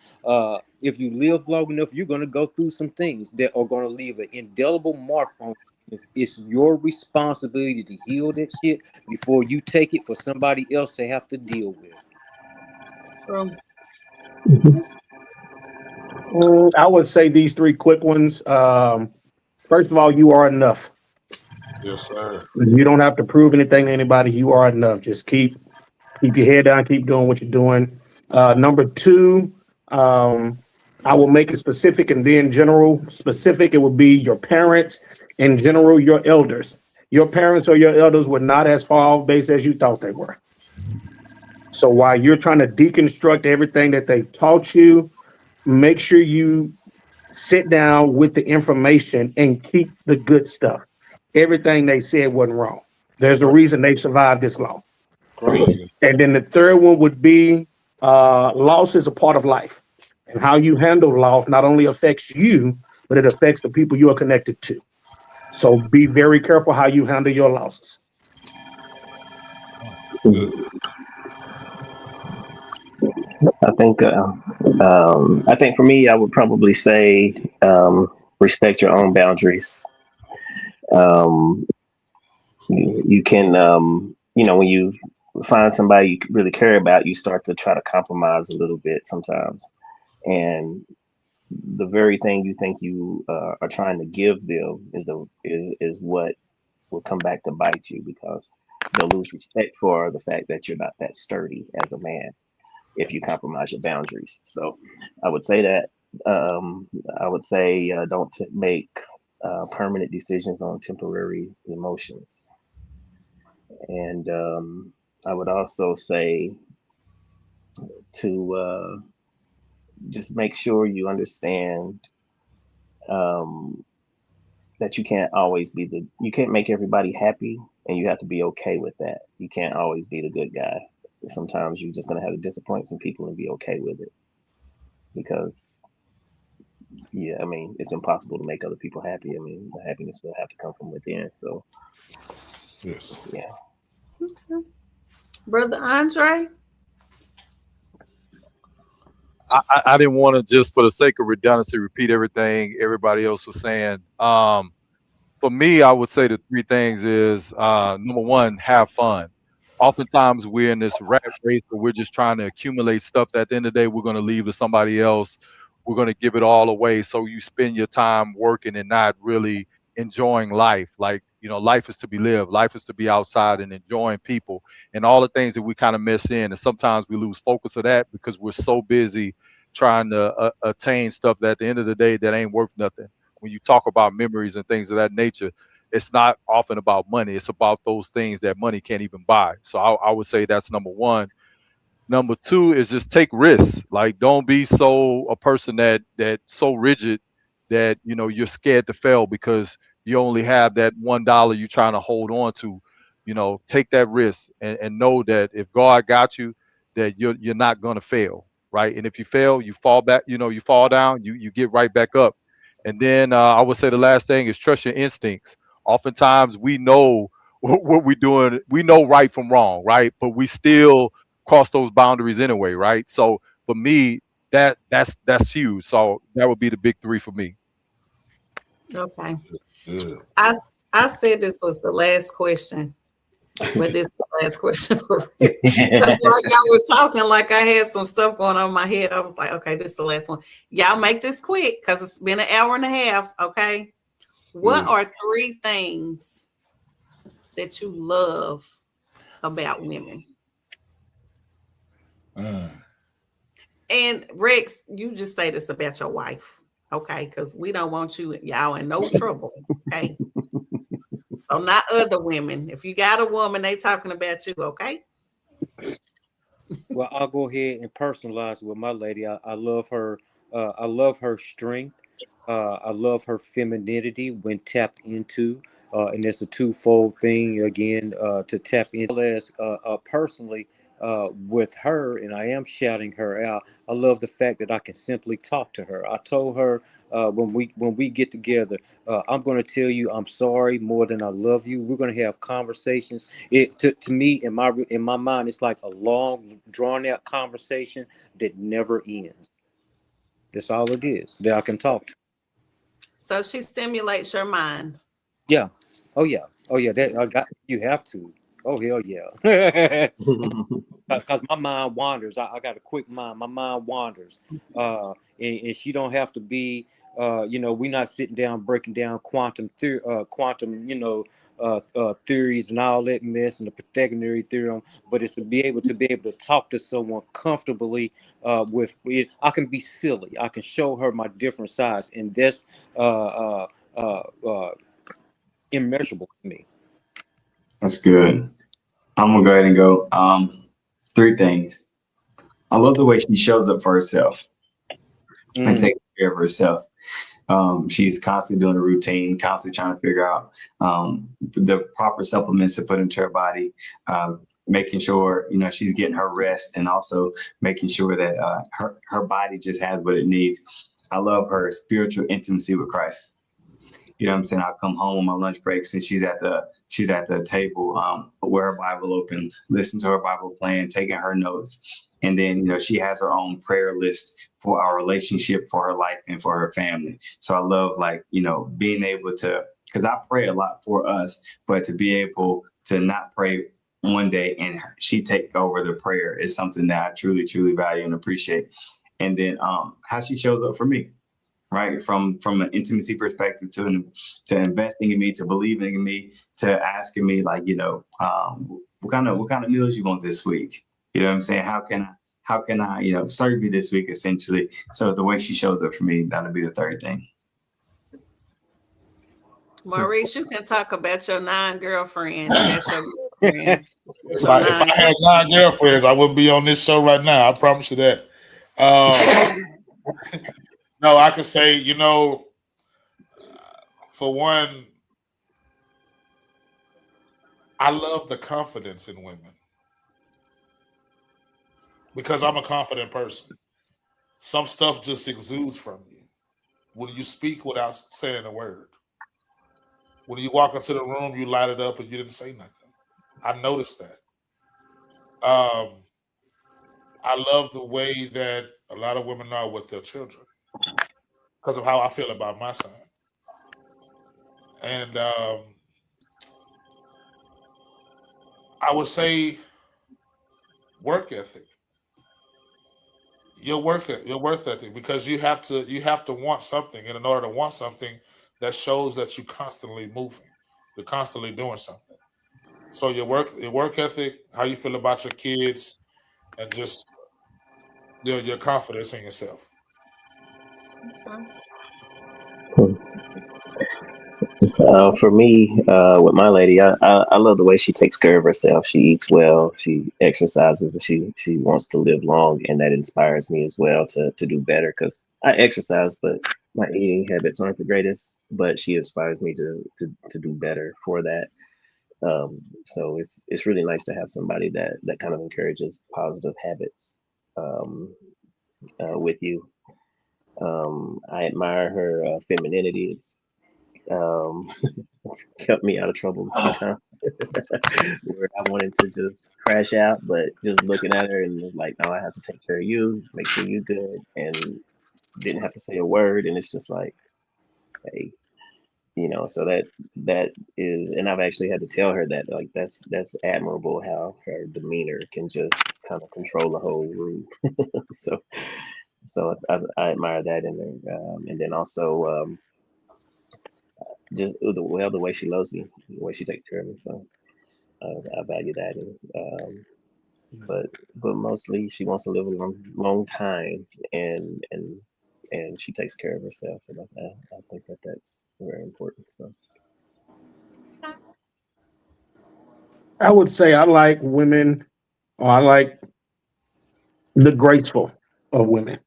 Speaker 1: if you live long enough, you're going to go through some things that are going to leave an indelible mark on you. It's your responsibility to heal that shit before you take it for somebody else to have to deal with.
Speaker 2: True.
Speaker 6: I would say these three quick ones. First of all, you are enough.
Speaker 3: Yes, sir.
Speaker 6: You don't have to prove anything to anybody. You are enough. Just keep your head down, keep doing what you're doing. Number two, I will make it specific and then general. Specific, it will be your parents. In general, your elders. Your parents or your elders were not as far off base as you thought they were. So while you're trying to deconstruct everything that they've taught you, make sure you sit down with the information and keep the good stuff. Everything they said wasn't wrong. There's a reason they survived this long.
Speaker 3: Crazy.
Speaker 6: And then the third one would be loss is a part of life. And how you handle loss not only affects you, but it affects the people you are connected to. So be very careful how you handle your losses.
Speaker 3: Good.
Speaker 5: I think for me, I would probably say respect your own boundaries. You can, when you find somebody you really care about, you start to try to compromise a little bit sometimes, and the very thing you think you are trying to give them is what will come back to bite you, because they'll lose respect for the fact that you're not that sturdy as a man if you compromise your boundaries. So I would say that. I would say don't make permanent decisions on temporary emotions. And I would also say to just make sure you understand that you can't always be you can't make everybody happy, and you have to be okay with that. You can't always be the good guy. Sometimes you're just going to have to disappoint some people and be okay with it, because yeah, I mean, it's impossible to make other people happy. I mean, the happiness will have to come from within. So
Speaker 3: Yes.
Speaker 5: yeah.
Speaker 2: Okay. Brother Andre?
Speaker 8: I didn't want to, just for the sake of redundancy, repeat everything everybody else was saying. For me, I would say the three things is, number one, have fun. Oftentimes we're in this rat race where we're just trying to accumulate stuff that at the end of the day we're going to leave to somebody else. We're going to give it all away. So you spend your time working and not really enjoying life. Like, life is to be lived. Life is to be outside and enjoying people and all the things that we kind of miss in. And sometimes we lose focus of that because we're so busy trying to attain stuff that at the end of the day that ain't worth nothing. When you talk about memories and things of that nature, it's not often about money. It's about those things that money can't even buy. So I would say that's number one. Number two is just take risks. Like, don't be a person that so rigid that, you're scared to fail because you only have that $1 you're trying to hold on to. Take that risk and know that if God got you, that you're not going to fail. Right. And if you fail, you fall back, you fall down, you get right back up. And then I would say the last thing is trust your instincts. Oftentimes we know what we're doing. We know right from wrong, right? But we still cross those boundaries anyway, right? So for me, that's huge. So that would be the big three for me.
Speaker 2: Okay.
Speaker 3: Good.
Speaker 2: I said this was the last question, but this is the last question for real. That's why y'all were talking like I had some stuff going on in my head. I was like, okay, this is the last one. Y'all make this quick because it's been an hour and a half. Okay. What are three things that you love about women? And Rex, you just say this about your wife, okay? Because we don't want y'all in no trouble, okay? So not other women. If you got a woman, they talking about you, okay?
Speaker 1: Well, I'll go ahead and personalize with my lady. I love her. I love her strength. I love her femininity when tapped into. And it's a twofold thing again to tap into. As personally, with her, and I am shouting her out. I love the fact that I can simply talk to her. I told her when we get together, I'm going to tell you I'm sorry more than I love you. We're going to have conversations. To me in my mind, it's like a long, drawn out conversation that never ends. That's all it is that I can talk to.
Speaker 2: So she stimulates your mind.
Speaker 1: Yeah. Oh yeah. Oh yeah. That you have to. Oh hell yeah. Because my mind wanders. I got a quick mind. My mind wanders. And she don't have to be. We're not sitting down breaking down quantum theories and all that mess and the Pythagorean theorem. But it's to be able to talk to someone comfortably. With it, I can be silly. I can show her my different sides, and that's immeasurable to me.
Speaker 4: That's good. I'm gonna go ahead and go. Three things. I love the way she shows up for herself and takes care of herself. She's constantly doing a routine, constantly trying to figure out the proper supplements to put into her body, making sure she's getting her rest, and also making sure that her body just has what it needs. I love her spiritual intimacy with Christ. You know what I'm saying? I'll come home on my lunch breaks and she's at the table with her Bible open, listen to her Bible playing, taking her notes. And then, she has her own prayer list for our relationship, for her life, and for her family. So I love being able to, because I pray a lot for us, but to be able to not pray one day and she take over the prayer is something that I truly, truly value and appreciate. And then how she shows up for me. Right, from an intimacy perspective to investing in me, to believing in me, to asking me what kind of meals you want this week? You know what I'm saying? How can I serve you this week, essentially? So the way she shows up for me, that'll be the third thing.
Speaker 2: Maurice, you can talk about your non-girlfriend. That's your girlfriend.
Speaker 3: If I had 9 girlfriends, I wouldn't be on this show right now. I promise you that. No, I can say, you know, for one, I love the confidence in women because I'm a confident person. Some stuff just exudes from you when you speak without saying a word. When you walk into the room, you light it up and you didn't say nothing. I noticed that. I love the way that a lot of women are with their children because of how I feel about my son. And I would say work ethic. Your work ethic, because you have to want something, and in order to want something, that shows that you're constantly moving, you're constantly doing something. So your work ethic, how you feel about your kids, and just your confidence in yourself.
Speaker 5: For me, with my lady, I love the way she takes care of herself. She eats well, she exercises, and she wants to live long, and that inspires me as well to do better. Because I exercise, but my eating habits aren't the greatest. But she inspires me to do better for that. So it's really nice to have somebody that kind of encourages positive habits with you. I admire her femininity. It's kept me out of trouble a few times where I wanted to just crash out, but just looking at her and was like, no, I have to take care of you, make sure you're good, and didn't have to say a word. And it's just like, hey, you know, so that is, and I've actually had to tell her that, like, that's admirable how her demeanor can just kind of control the whole room. so I admire that in her, and then also just the way she loves me, the way she takes care of me. So I value that. And but mostly she wants to live a long time, and she takes care of herself. And I think that's very important. So
Speaker 6: I would say I like women, or I like the graceful of women.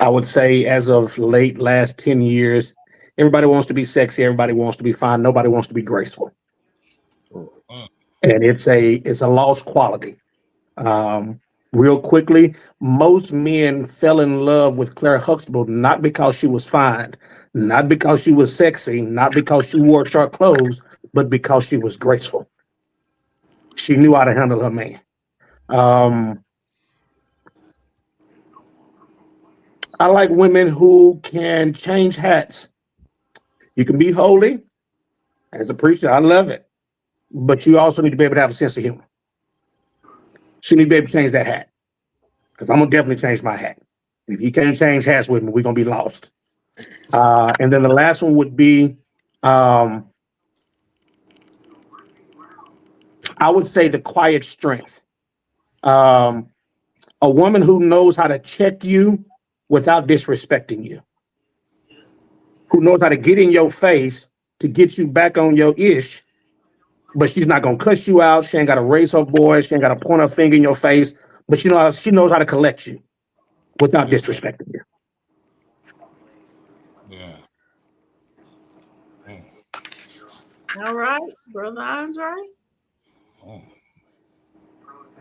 Speaker 6: I would say as of late last 10 years, everybody wants to be sexy, everybody wants to be fine, nobody wants to be graceful. And it's a lost quality. Real quickly, most men fell in love with Claire Huxtable not because she was fine, not because she was sexy, not because she wore short clothes, but because she was graceful. She knew how to handle her man. I like women who can change hats. You can be holy. As a preacher, I love it. But you also need to be able to have a sense of humor. So you need to be able to change that hat. Because I'm going to definitely change my hat. If you can't change hats with me, we're going to be lost. And then the last one would be, I would say the quiet strength. A woman who knows how to check you without disrespecting you, who knows how to get in your face to get you back on your ish, but she's not gonna cuss you out. She ain't gotta raise her voice. She ain't gotta point her finger in your face, but she knows how to collect you without disrespecting you.
Speaker 3: Yeah.
Speaker 2: All right, Brother Andre.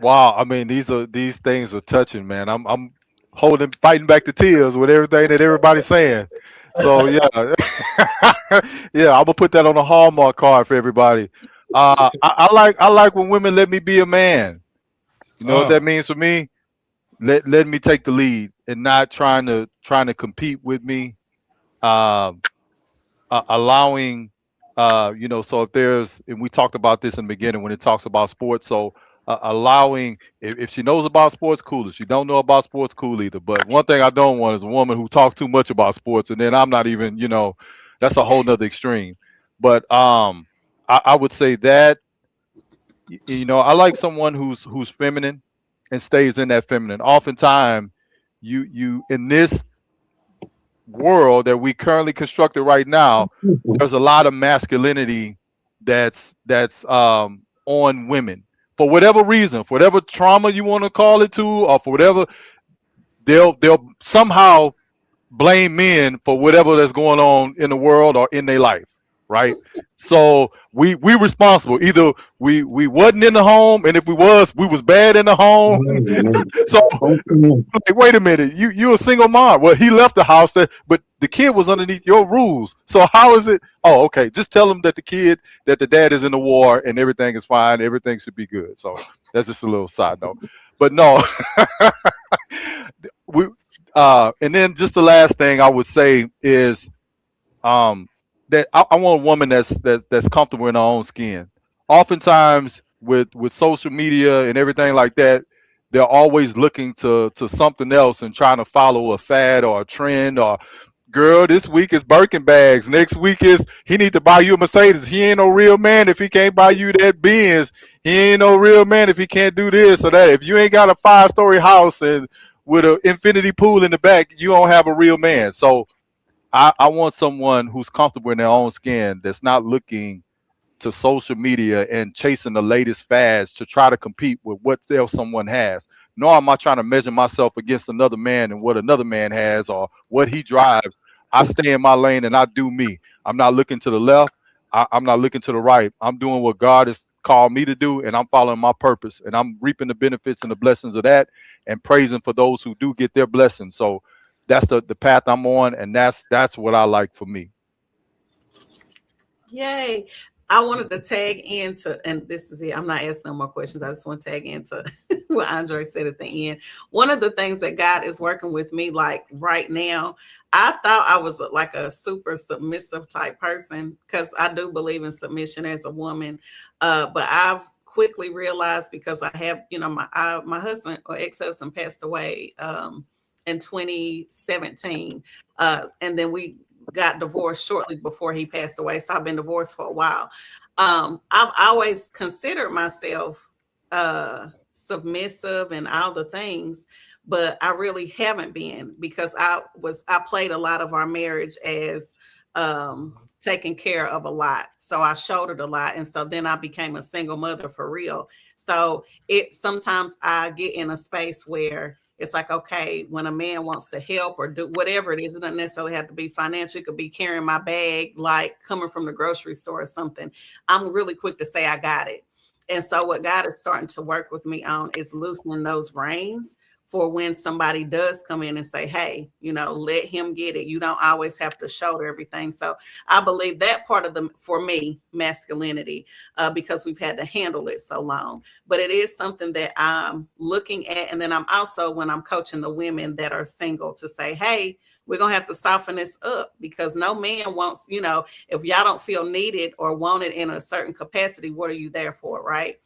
Speaker 8: Wow, I mean these things are touching, man. I'm fighting back the tears with everything that everybody's saying. So yeah, yeah, I'm gonna put that on a Hallmark card for everybody. I like when women let me be a man. You know what that means for me? Let me take the lead and not trying to compete with me. Allowing, you know, so if there's, and we talked about this in the beginning when it talks about sports. So allowing, if she knows about sports, cool. If she don't know about sports, cool either. But one thing I don't want is a woman who talks too much about sports, and then I'm not even, you know, that's a whole nother extreme. But I would say that, you know, I like someone who's feminine and stays in that feminine. Oftentimes, you in this world that we currently constructed right now, there's a lot of masculinity that's on women for whatever reason, for whatever trauma you want to call it to, or for whatever, they'll somehow blame men for whatever that's going on in the world or in their life, right? So we responsible. Either we wasn't in the home, and if we was bad in the home. So like, wait a minute, you a single mom. Well, he left the house, but the kid was underneath your rules. So how is it? Oh, okay. Just tell him that the dad is in the war and everything is fine. Everything should be good. So that's just a little side note. But no, and then just the last thing I would say is, that I want a woman that's comfortable in her own skin. Oftentimes with social media and everything like that, they're always looking to something else and trying to follow a fad or a trend, or girl, this week is Birkin bags. Next week is he need to buy you a Mercedes. He ain't no real man if he can't buy you that Benz. He ain't no real man if he can't do this or that. If you ain't got a 5-story house and with an infinity pool in the back, you don't have a real man. So I want someone who's comfortable in their own skin, that's not looking to social media and chasing the latest fads to try to compete with what else someone has. Nor am I trying to measure myself against another man and what another man has or what he drives. I stay in my lane and I do me. I'm not looking to the left. I'm not looking to the right. I'm doing what God has called me to do, and I'm following my purpose, and I'm reaping the benefits and the blessings of that, and praising for those who do get their blessings. So that's the path I'm on, and that's what I like for me.
Speaker 2: Yay. I wanted to tag into, and this is it, I'm not asking no more questions. I just want to tag into what Andre said at the end. One of the things that God is working with me, like right now, I thought I was like a super submissive type person, because I do believe in submission as a woman. But I've quickly realized, because I have, my husband or ex-husband passed away in 2017. And then we got divorced shortly before he passed away. So I've been divorced for a while. I've always considered myself submissive and all the things, but I really haven't been, because I played a lot of our marriage as taking care of a lot. So I shouldered a lot. And so then I became a single mother for real. So sometimes I get in a space where it's like, okay, when a man wants to help or do whatever it is, it doesn't necessarily have to be financial. It could be carrying my bag, like coming from the grocery store or something. I'm really quick to say I got it. And so what God is starting to work with me on is loosening those reins for when somebody does come in and say, hey, let him get it. You don't always have to shoulder everything. So I believe that part of for me, masculinity, because we've had to handle it so long. But it is something that I'm looking at. And then I'm also, when I'm coaching the women that are single, to say, hey, we're going to have to soften this up, because no man wants, if y'all don't feel needed or wanted in a certain capacity, what are you there for? Right.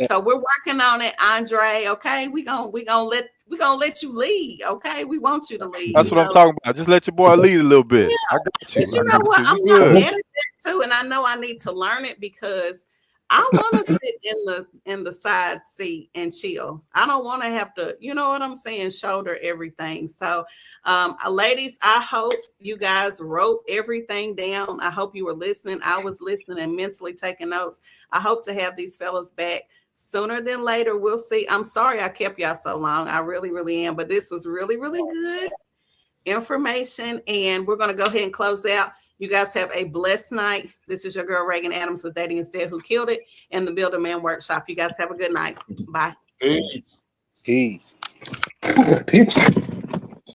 Speaker 2: So we're working on it, Andre. Okay. We're going to let you lead. Okay. We want you to lead.
Speaker 8: That's what I'm talking about. Just let your boy lead a little bit.
Speaker 2: Yeah.
Speaker 8: I got you.
Speaker 2: But you know what? I'm not mad at that too. And I know I need to learn it, because I want to sit in the side seat and chill. I don't want to have to, you know what I'm saying, shoulder everything. So ladies, I hope you guys wrote everything down. I hope you were listening. I was listening and mentally taking notes. I hope to have these fellas back sooner than later. We'll see. I'm sorry I kept y'all so long. I really, really am. But this was really, really good information. And we're going to go ahead and close out. You guys have a blessed night. This is your girl, Reagan Adams, with Dating Instead, Who Killed It, and the Build a Man Workshop. You guys have a good night. Bye.
Speaker 3: Peace.
Speaker 1: Peace.
Speaker 6: Peace.